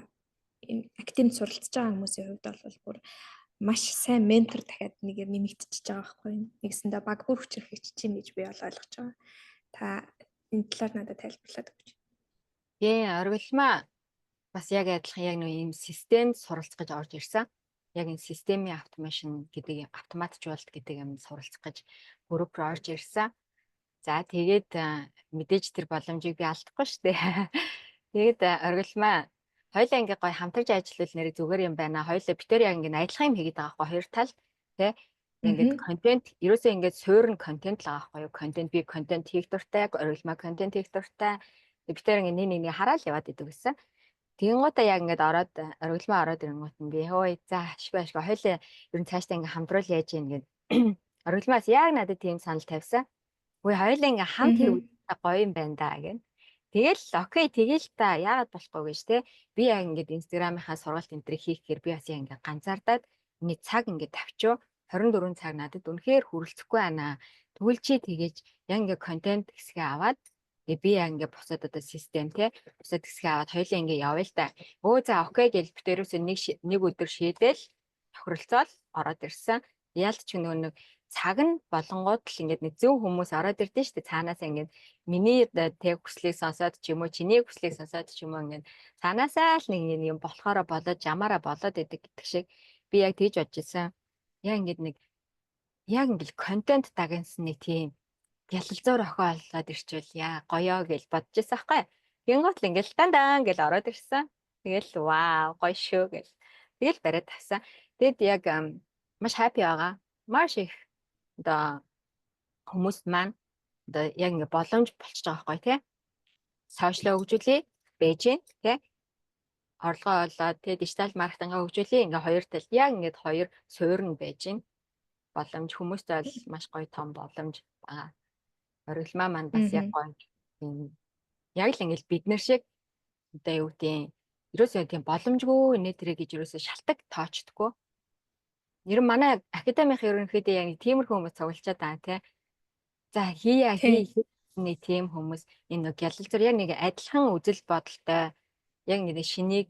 академид суралцж байгаа хүмүүсийн хувьд бол бүр маш сайн ментор дахиад нэгээр нэмэгдчихэж байгаа байхгүй юу. Нэгсэндээ баг бүр хүчрэх хийж чинь гэж би бол ойлгож байгаа. Та энэ талаар надад тайлбарлаад өгч. Оргилмаа бас яг адилхан яг нэг ийм системд суралцах гэж орж ирсэн. Яг энэ системийн автомашин гэдэг автоматжуулалт гэдэг юм суралцах гэж групп руу орж ирсэн. За тэгээд мэдээж тэр боломжийг би алдахгүй шүү дээ. Тэгээд оргилмаа хоёлаа ингээ гой хамтарч ажиллавал нэр зүгээр юм байна. Хоёлаа битээр яг ингээ адилхан юм хийгээд байгаа байхгүй хоёр тал тий. Ингээд контент ерөөсөө ингээд суурн контент л байгаа байхгүй юу. Контент би контент хийх дуртай, оргилмаа контент хийх дуртай. Битээр ингээ нэг хараад яваад идэв гэсэн. Тэгэнгүүтээ яг ингээд ороод оргилмаа ороод ирэнгүүт нь би хөөе за ашгүй хоёлаа ер нь цаашдаа ингээ хамтруул яаж ийн гэд оргилмаас яг надад тийм санал тавьсан. Үгүй хоёлаа ингээ хамт хийх гоё юм байна да гэн. Тэгэл окей тэгэл та яагаад болохгүй гэж те би яг ингээд инстаграмынхаа сургалт энтрийг хийхээр би бас яг ингээд ганцаардаад миний цаг ингээд тавьчуу 24 цаг надад үнэхээр хүрэлцэхгүй байна. Тэгвэл чи тэгэж яг ингээд контент хэсгээ аваад би яг ингээд бусад одоо систем те бусад хэсгээ аваад хоёлаа ингээд явъя л та. Өө за окей гэж битэрөөсөө нэг өдөр шийдэл тохиролцоол ороод ирсэн. Яалт ч нэг цаг нь болонгууд л ингээд нэг зөв хүмүүс ороод ирдэ штэ цаанаас ингээд миний тэг хүслийг сонсоод ч юм уу чиний хүслийг сонсоод ч юм уу ингээд цаанаасаа л нэг юм болохоороо болоод жамаараа болоод идэг гэдэг шиг би яг тэгж бодож ирсэн. Яг ингээд контент дагнсан нэг тийм ялалзуур охин олоод ирчихвэл яа гоёо гэж бодож ирсэн аахгүй. Гингот л ингээд дандан гэж ороод ирсэн. Тэгэл вау гоё шүү гэж. Тэгэл бариад тавсан. Тэгэд яг маш happy байгаа. Маш их одоо хүмүүст маань одоо яг ингээ боломж болчихж байгаа байхгүй тий. Сошиал хөгжүүлээ, бэжин тий. Орлогоо олоод тий дижитал маркетингаа хөгжүүлээ. Ингээ хоёр тал яг ингээд хоёр суурн бэжин боломж хүмүүст бол маш гоё том боломж байгаа. Оргилмаа маань бас яг гоё яг л ингээл бид нар шиг одоо юу гэдэг ерөөсөө тийм боломжгүй нэтэрэ гэж ерөөсөө шалтак тоочдгоо. Ер нь манай академийн ерөнхийдөө яг тиймэрхүү хүмүүс цуглуулчаад байгаа тий. За хийний тийм хүмүүс энэ нэг ялалзуур яг нэг адилхан үзэл бодолтой яг нэг шинийг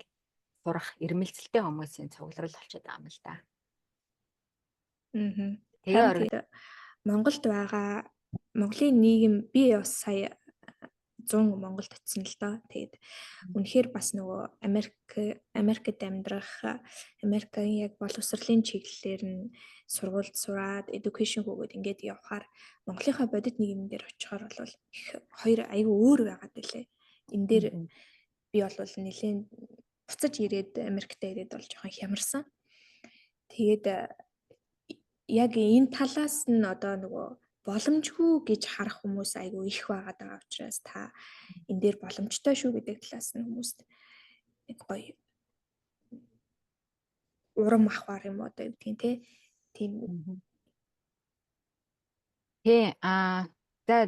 сурах ирмэлцэлтэй хүмүүсийн цугларал болчиход байгаа юм л да. Тэгээд Монголд байгаа Монголын нийгэм би бас сая 100 Монголд очисон л доо. Тэгээд үнэхээр бас нөгөө Америкт амьдрах Америкийн яг боловсролын чиглэлээр нь сургуульд сураад education хөөгд ингээд явхаар Монголынхаа бодит нийгэмэн дээр очихоор бол их хоёр аюу өөр байгаад байлээ. Энэ дээр би бол нэлийн буцаж ирээд Америкт ирээд бол жоохон хямарсан. Тэгээд яг энэ талаас нь одоо нөгөө боломжгүй гэж харах хүмүүс айгүй их байгаад байгаа учраас та энэ дээр боломжтой шүү гэдэг талаас нь хүмүүст нэг гоё урам ахвар юм одоо юу гэдгийг тийм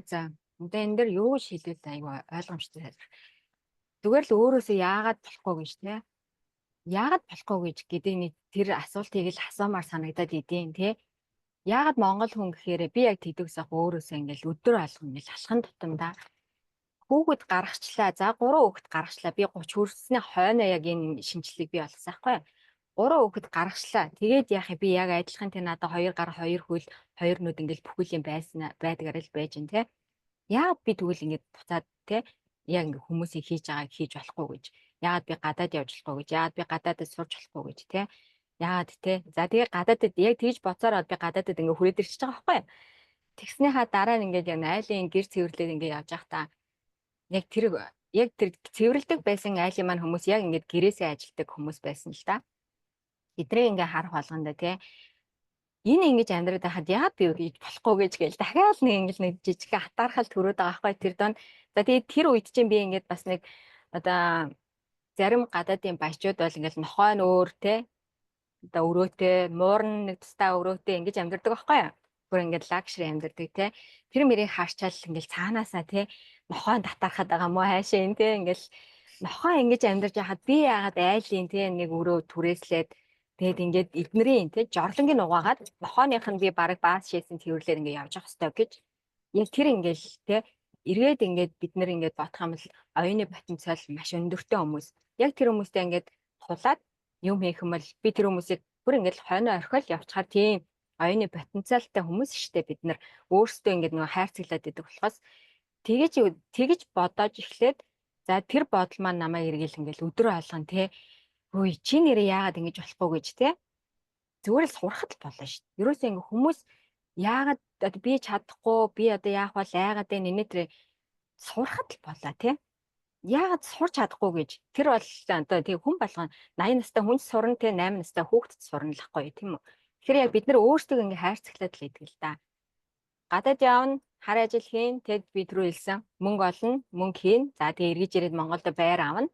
за одоо энэ дээр юу шийдвэл айгүй ойлгомжтой тайлбар. Зүгээр л өөрөөсөө яагаад болохгүй гэж тий. Яагаад болохгүй гэж гэдэг нэг тэр асуултыг л асуумаар санагдаад идэв тий. Яагаад Монгол хүн гэхээр би яг тэгдэгсэх өөрөөсөө ингээл өдөр алга ингээл алхам тутамдаа хүүхэд гаргачлаа. За 3 хүүхэд гаргачлаа. Би 30 хүрсний хойно яг энэ шинжилгээг би олгосон байхгүй. 3 хүүхэд гаргачлаа. Тэгээд яах би яг адилхан тий надад 2 гар 2 хөл 2 нүд ингээл бүхэл юм байдгаар л байж ин тий. Яагаад би тэгвэл ингэж буцаад те яг ингэ хүмүүсийг хийж байгааг хийж болохгүй гэж. Яагаад би гадаад явж болохгүй гэж. Яагаад би гадаадд сурч болохгүй гэж те. Яагаад те. За тэгээ гадаадд яг тэгж боцоороод би гадаадд ингэ хүрээд ирчихэж байгаа байхгүй юу? Тэгснийхаа дараа нь ингээд яг айлын гэр цэвэрлээд ингээд явж байхдаа яг тэр цэвэрлдэг байсан айлын маань хүмүүс яг ингээд гэрээсээ ажилтдаг хүмүүс байсан л да. Эдрээ ингээ харах болгонда тий энэ ингэж амьдраад байхад яагаад би хийж болохгүй гэж гээл дахиад нэг жижиг хатаархал төрөөд байгаа байхгүй тэр донд. За тэгээд тэр үед чинь би ингээд бас нэг одоо зарим гадаадын баячууд бол ингээд нохой нь өөр тий одоо өрөөтэй муурн нэг тустай өрөөтэй ингэж амьдардаг байхгүй юу? Бүр ингээд лакшри амьдардаг тий. Тэр мэрийг харчаал ингээд цаанаасаа тий нохойн татархаад байгаа мó хайшаа энэ тий ингээд нохой ингэж амьдарч яхад би яагаад айлын тий нэг өрөө түрээслээд тэгээд ингээд эднэрийн тий жорлонгийн угаагаад нохойных нь би баг баас шээсэн тэрвэрлээд ингээд явж явах хэрэгтэй гэж яг тэр ингээд тий эргээд ингээд бид нэр ингээд бодох юм бол оюуны потенциал маш өндөртэй хүмүүс. Яг тэр хүмүүстэй ингээд тулаад юм хийх юм бол би тэр хүмүүсийг бүр ингээд хойноо орхиол явчихаар тийм оюуны потенциалтай хүмүүс штэ бид нар өөрсдөө ингээд нөгөө хайрцаглаад идэг болохоос тэгэж бодож эхлээд за тэр бодол маань намайг эргэл ингээд өдрөө алган те хөөе чи нэрээ яагаад ингэж болохгүй гэж те зүгээр л сурахад л болно шүү дээ. Ерөөсөө ингээд хүмүүс яагаад би чадахгүй би одоо яах бол айгаад энэ нэтэр сурахад л болоо те яагаад сурч чадахгүй гэж тэр бол одоо тийм хүн болгон 80 настай хүн сурна те 8 настай хүүхэд сурна л хгүй тийм үү. Тэгэхээр яг бид нар өөрсдөө ингээ хайрцаглаад л идэг л да. Гадаад явна, хар ажил хийн, тэгэд би түрүү хэлсэн мөнгө олно, мөнгө хийн. За тэгээ эргэж ирээд Монголд байр авна.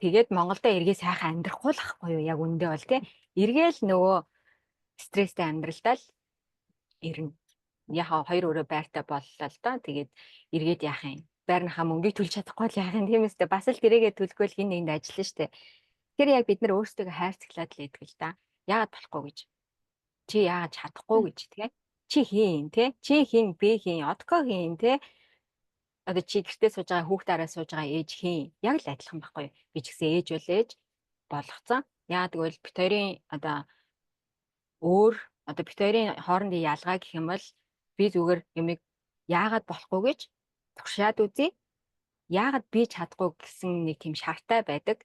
Тэгээд Монголдо эргээ сайхан амьдрахгүй л ахгүй юу? Яг үндэ бол тий. Эргээл нөгөө стресстэй амьдралдаа л ирнэ. Яхаа хоёр өрөө байртай боллоо л доо. Тэгээд эргээд яах юм? Байрныхаа мөнгийг төлж чадахгүй л яах юм. Тийм үстэй бас л тэрийгэ төлгөөл хин нэгэнд ажиллана штэ. Тэр яг бид нар өөрсдөө хайрцаглаад л идэг л да. Яагаад болохгүй гэж. Чи яагаад чадахгүй гэж тий. Чи хийн тий. Чи хийн би хийн. Одко хийн тий. Одоо чи гэртээ сууж байгаа хүүхд араа сууж байгаа ээж хийн. Яг л адилхан байхгүй юу? Би ч гэсэн ээж бол ээж болгоцсон. Яагаад гэвэл бит хоёрын одоо өөр одоо бит хоёрын хоорондын ялгаа гэх юм бол би зүгээр юмыг яагаад болохгүй гэж туршаад үзье. Яагаад би чадахгүй гэсэн нэг тийм шаартай байдаг.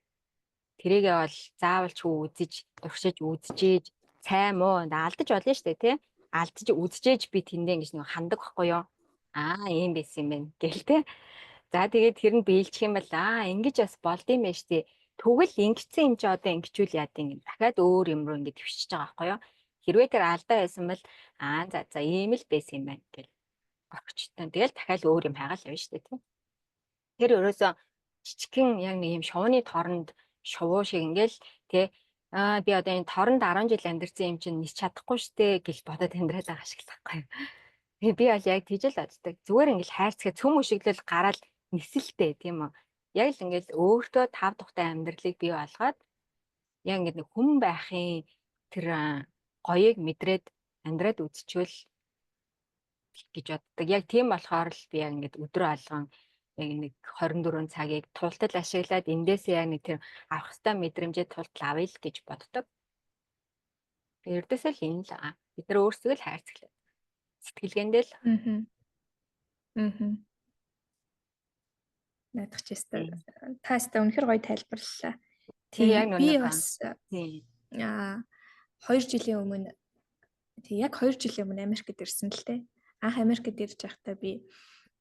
Тэрийгээ бол заавал ч үзэж, туршиж, үзчихээж, цай муу алдаж болно шүү дээ, тий? Алдаж үзчихээж би тэндээ ингэж нэг хандаг байхгүй юу? Ийм байсан юм байна гэл тий. За тэгээд тэр нь биелчих юм бол ингэж бас болд юм байна шүү дээ. Тэгвэл ингэсэн юм чи одоо ингэчүүл яад юм. Дахиад өөр юм руу ингэ твшиж байгаа байхгүй юу? Хэрвээ тэр алдаа байсан бол за ийм л байсан юм байна гэл. Орчтон. Тэгэл дахиад өөр юм хайгаал явна шүү дээ, тий. Тэр ерөөсөө жижигхэн яг нэг юм шувууны торонд шувуу шиг ингээл тий би одоо энэ торонд 10 жил амьдэрсэн юм чинь нис чадахгүй штэ гэж бодоод амьдраад байгаа шиг л байхгүй. Тэгээ би бол яг тийж л боддог. Зүгээр ингээл хайрцгаа цөм өшиглэл гараад нисэлтэй тийм үү. Яг л ингээл өөртөө тав тухтай амьдралыг бий болгоод яг ингээд нэг хүн байхын тэр гоёыг мэдрээд амьдраад үзчихвэл гэж боддог. Яг тийм болохоор л би яг ингээд өдрөө алган яг нэг 24 цагийг тултал ашиглаад эндээсээ яг нэг тэр авах хэвээр мэдрэмжээ тултал авъя л гэж боддог. Эрдээсээ л энэ л байгаа. Бид нар өөрсдөө л хайрцаглаа. Сэтгэлгээндээ л. Найдах ч ёстой. Та өстө үнэхэр гоё тайлбарлалаа. Тийм яг би нүг бас 2 жилийн өмнө яг 2 жилийн өмнө Америкт ирсэн л дээ. Анх Америкт ирж байхдаа би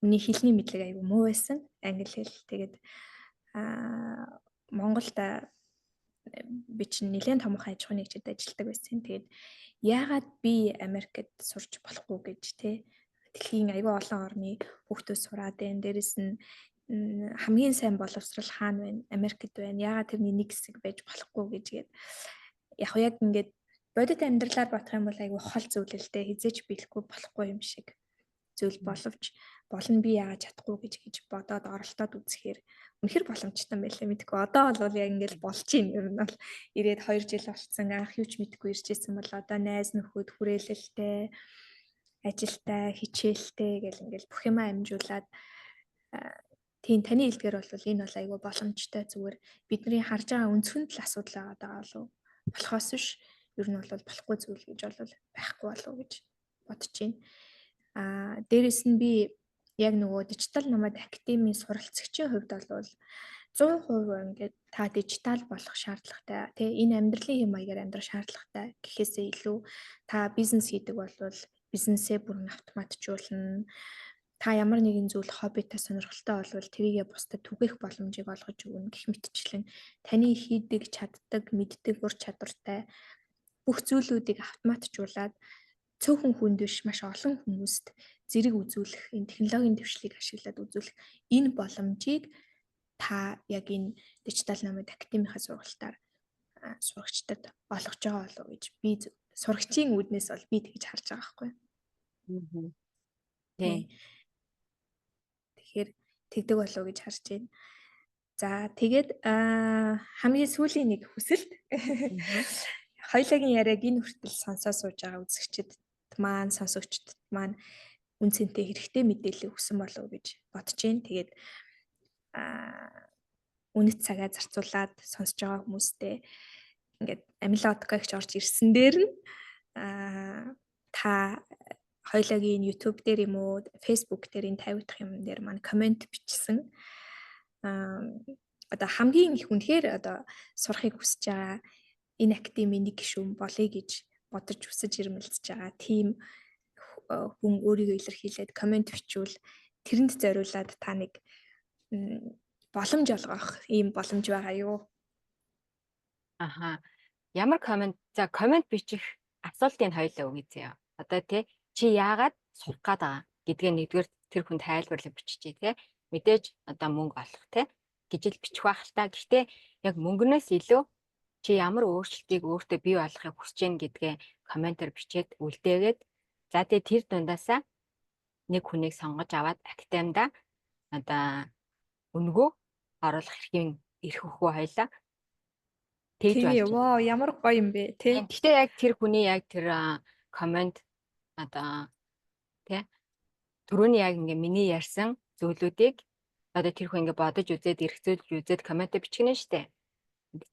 миний хэлний мэдлэг аягүй муу байсан. Англи хэл. Тэгээд Монголд би чинь нэлээд томхон аж ахуйн нэгжид ажилладаг байсан. Тэгээд яагаад би Америкт сурч болохгүй гэж те дэлхийн аягүй олон орны хүүхдүүд сураад байна. Дээрэс нь хамгийн сайн боловсрал хаана байна? Америкт байна. Яагаад тэрний нэг хэсэг байж болохгүй гэжгээд яг ингээд бодит амьдралаар бодох юм бол аягүй хол зүйлэлтэй хизээч биелэхгүй болохгүй юм шиг зүйл боловч болно би яагаад чадахгүй гэж бодоод оролдоод үзэхээр үнэхэр боломжтой байлаа мэдгүй. Одоо бол яг ингээл болж байна. Ер нь бол ирээд 2 жил болцсон. Анх юу ч мэдгүй ирж ирсэн бол одоо найз нөхөд хүрээлэлтэй, ажилтай, хичээлтэй гэл ингээл бүх юмаа амжуулаад тийм таны хэлдгээр бол энэ бол айгүй боломжтой зүгээр бидний харж байгаа өнцгөнд л асуудал байгаа болов болохоос биш ер нь бол болохгүй зүйл гэж бол байхгүй болов гэж бодож байна. Дээрэс нь би яг нөгөө дижитал номад академийн суралцагчийн хувьд бол 100% ингээд та дижитал болох шаардлагатай. Тэ энэ амьдралын хэм маягаар амьдрах шаардлагатай гэхээсээ илүү та бизнес хийдэг бол бизнесээ бүр нь автоматжуулна. Та ямар нэгэн зүйл хоббитой сонирхолтой болвол тэрийгэ бусдад түгээх боломжийг олгож өгнө гэх мэтчлэн таны хийдэг, чаддаг, мэддэг ур чадвартай бүх зүйлүүдийг автоматжуулаад цөөхөн хүнд биш маш олон хүмүүст зэрэг үзүүлэх, энэ технологийн дэвшлиг ашиглаад үзүүлэх энэ боломжийг та яг энэ дижитал номад академийнхаа сургалтаар сурагчдад олгож байгаа болов уу гэж би сурагчийн үүднээс бол би тэгж харж байгаа байхгүй. Тийм. Тэгэхээр тэгдэг болов уу гэж харж байна. За тэгээд хамгийн сүүлийн нэг хүсэлт хоёулагийн яриаг энэ хүртэл сонсоо сууж байгаа үзэгчд маань сонсогчдод маань үн цэнтэй хэрэгтэй мэдээлэл өгсөн болов уу гэж бодож байна. Тэгээд үнэт цагаа зарцуулаад сонсож байгаа хүмүүстээ ингээд Амилотгагч орж ирсэн дээр нь та хоёулагийн YouTube дээр юм уу, Facebook дээр энэ тавигдах юм дээр маань комент бичсэн. Одоо хамгийн их үнэхээр одоо сурахыг хүсэж байгаа энэ академийн нэг гишүүн болъё гэж бодож хүсэж ирмэлцэж байгаа тийм хүн өөрийгөө илэрхийлээд комент бичвэл тэрэнд зориулаад та нэг боломж олгох ийм боломж байгаа юу? Аха. Ямар комент за комент бичих асуултыг хоёлаа өгье зөө. Одоо чи яагаад сурах гээд байгаа гэдгээ нэгдүгээр тэр хүнд тайлбарлаж биччихье те. Мэдээж одоо мөнгө олох те гэж л бичих байх л та. Гэхдээ яг мөнгнөөс илүү чи ямар өөрчлөлтийг өөртөө бий болгохыг хүсэж гэн гэдгээ комментээр бичээд үлдээгээд за тэр дундаасаа нэг хүнийг сонгож аваад академида одоо өнгөө оруулах хэрэг ирэх хөө хоёлаа. Тийм вау ямар гоё юм бэ те. Гэхдээ яг тэр хүний яг тэр коммент одоо түрүүний яг ингээ миний ярьсан зүйлүүдийг одоо тэр хүн ингээ бодож үзээд эргцүүлж үзээд коммент бичгэнэ штэ.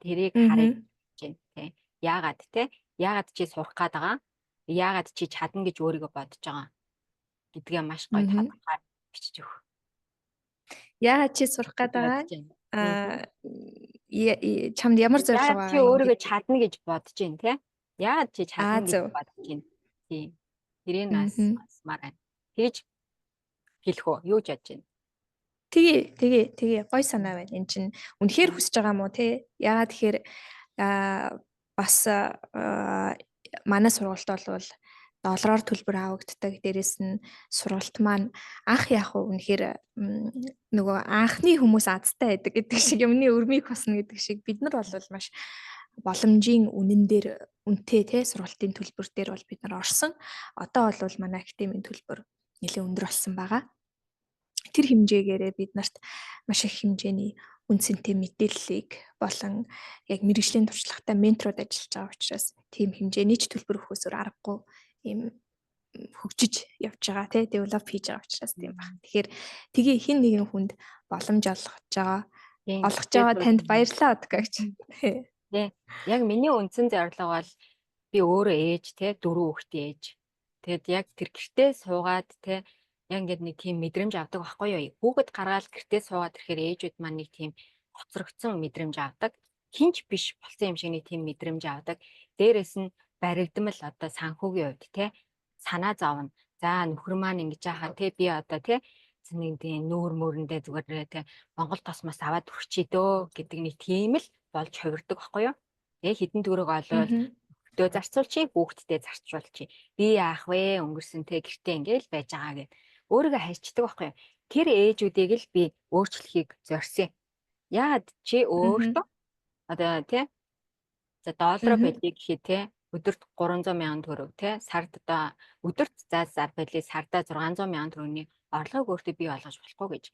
Тэрийг харъя гэж байна. Яагаад чи сурах гээд байгаа? Яагаад чи чадна гэж өөрийгөө бодож байгаа гэдгээ маш гоё тодорхой бичиж өг. Яагаад чи сурах гээд байгаа? Чамд ямар зорилго байгаа? Чи өөрийгөө чадна гэж бодож байна те. Яагаад чи чадна гэж бодож байна? Тийм. Тэрийг нас асмаар байна. Тэгж хэлэх үү? Юу ч яаж байна? Тэгээ гой санаа байна. Энд чинь үнэхээр хүсэж байгаа мó те. Яагаад тэгэхээр бас манай сургалт бол доллараар төлбөр авагддаг. Дээрэс нь сургалт маань анх яг үнэхээр нөгөө анхны хүмүүс азтай байдаг гэдэг шиг юмны өрмийг хосно гэдэг шиг бид нар бол маш боломжийн үнэн дээр үнэтэй те сургалтын төлбөр дээр бол бид нар орсон. Одоо бол манай академийн төлбөр нэлээд өндөр болсон байгаа. Тэр хэмжээгээрээ бид нарт маш их хэмжээний үнцэнтэй мэдээллийг болон яг мэргэжлийн туршлагатай менторууд ажиллаж байгаа учраас тийм хэмжээний ч төлбөр өгөхөөс аргагүй ийм хөгжиж явж байгаа тий девелоп хийж байгаа учраас тийм байна. Тэгэхээр тгий хин нэгэн хүнд боломж олгож байгаа танд баярлалаа Отгагч. Тий. Яг миний үндсэн зорилго бол би өөрөө ээж тий 4 хүүхдийн ээж. Тэгэд яг тэр гэртээ суугаад тий яг ингээд нэг тийм мэдрэмж авдаг байхгүй юу? Хүүхэд гаргаад гэртээ суугаад ирэхээр ээжүүд маань нэг тийм хоцрогдсон мэдрэмж авдаг. Хинч биш болсон юм шиг нэг тийм мэдрэмж авдаг. Дээрээс нь баригдмал одоо санхүүгийн хувьд те санаа зовно. За нөхөр маань ингэж яхаа те би одоо те нэг тийм нүүр мөрөндөө зүгээр те Монгол тосмос аваад өгчий дөө гэдэг нэг тийм л болж хувирдаг байхгүй юу? Тэгээ хідэн төгрөг олвол өдөө зарцуулчих, хүүхдтэй зарцуулчих. Би яах вэ? Өнгөрсөн те гэртээ ингээл байж байгаа гэд өөрийгөө хайчдаг байхгүй юу? Тэр ээжүүдийг л би өөрчлөхийг зорьсон. Яагаад чи өөртөө одоо тий за доллар байлиг гэхэд тий өдөрт 300 мянган төгрөг тий сард одоо өдөрт зар байлиг сардаа 600 мянган төгрөгийн орлогыг өөртөө бий болгож болохгүй гэж.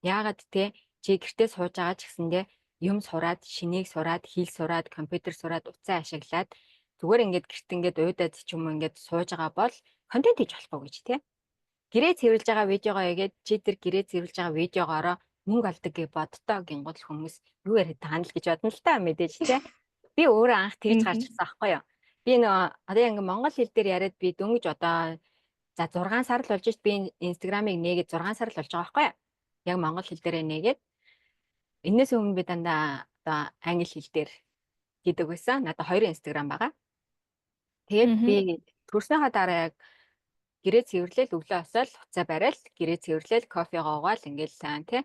Яагаад тий чи гэртээ сууж байгаа ч гэсэндээ юм сураад, шинийг сураад, хэл сураад, компьютер сураад, утсаа ашиглаад зүгээр ингээд гэрт ингээд уйдаад ч юм уу ингээд сууж байгаа бол контент хийж болохгүй гэж тий. Гэрээ цэвэрлж байгаа видеогоо яагаад чи тэр гэрээ цэвэрлж байгаа видеогоороо мөнгө олдог гэж бодтоо гингод хүмүүс юу яриад таана л гэж бодно л та мэдээж тий. Би өөрөө анх тэгж гарч ирсэн аахгүй юу. Би нөгөө одоо ингээ монгол хэл дээр яриад би дөнгөж одоо За 6 сар л болж шít би Instagram-ыг нээгээд 6 сар л болж байгаа байхгүй юу? Яг монгол хэл дээрээ нээгээд энэс өмнө би дандаа одоо англи хэл дээр хийдэг байсан. Надад 2 Instagram байгаа. Тэгээд би төрснөөхөө дараа яг гэрээ цэвэрлээл өглөө осоол хуцаа барайл гэрээ цэвэрлээл кофе гоогоол ингээл тий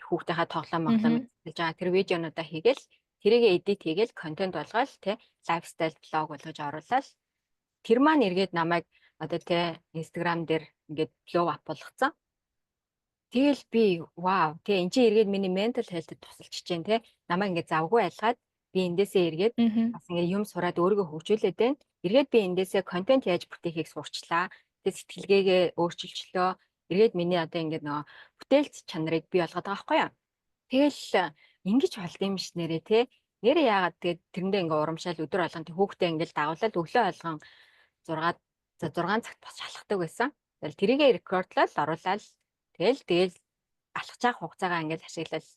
хүүхдийнхаа тоглоом хэлж байгаа тэр видеонуудаа хийгээл тэрийгэ эдит хийгээл контент болгоол тий лайфстайл блог болгож оруулаад тэр маань эргээд намайг одоо тий Instagram дээр ингээд блог ап болгоцсон. Тэгэл би вау тий энэ чинь эргээд миний ментал хэлтэд тусалж чинь тий намайг ингээд завгүй айлгаад би эндээсээ эргээд бас ингээд юм сураад өөрийгөө хөгжүүлээд байна. Эргээд би эндээсээ контент яаж бүтээхийг сурчлаа. Тэгээ сэтгэлгээгээ өөрчилчлөө. Эргээд миний одоо ингээд нөгөө бүтээлч чанарыг бий болгоод байгаа байхгүй юу. Тэгэл ингэж болд юм ш нэрээ тий. Нэрээ яагаад тэгээд тэрэндээ ингээ урамшаал өдөр болгон тий хүүхдээ ингээл дагуулаад өглөө болгон 6 за 6 цагт бас шалгадаг байсан. Тэгэл тэрийгээ рекордлол оруулаад тэгэл алхаж хугацаагаа ингээл ашиглал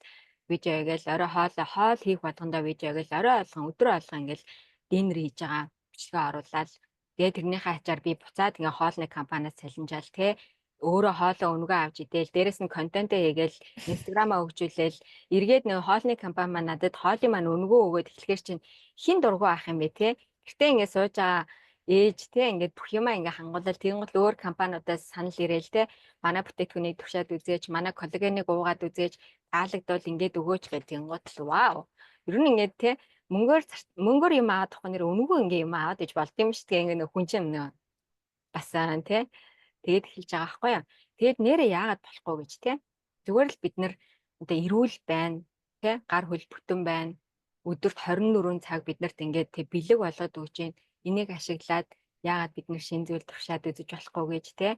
видео хийгээл орой хоол хийх болгондоо видео хийгээл орой болгон өдөр болгон ингээл динер хийж байгаа бичлэгээ оруулаад тэгээ тэрнийхээ ачаар би буцаад ингээ хоолны компаниас салинжаал тий өөрөө хоолоо өнгөө авч идээл дээрэс нь контентээ хийгээл инстаграмаа хөгжүүлээл эргээд нэг хоолны компани маань надад хоолын маань өнгөө өгөөд эхлэхэр чинь хин дургу авах юм бэ те гэхдээ ингээд сууж байгаа ээж те ингээд бүх юмаа ингээд хангуулал тэгвэл өөр компаниудаас санал ирээл те манай бүтээгдэхүүнийг туршаад үзээч манай коллагеныг уугаад үзээч таалагдвал ингээд өгөөч гэдэг тэнгуут л вау ер нь ингээд те мөнгөөр юм аваад тохоо нэр өнгөө ингээд юм аваад иж болд юм шүү дээ ингээд хүн чинь бас те тэгээд хэлж байгаа байхгүй юу. Тэгээд нэрээ яагаад болохгүй гэж те. Зүгээр л бид нар одоо эрүүл байна, те гар хөл бүтэн байна. Өдөрт 24 цаг биднэрт ингээд те бэлэг болгоод өгч जैन. Энийг ашиглаад яагаад бид нар шинэ зүйл туршаад үзэж болохгүй гэж те.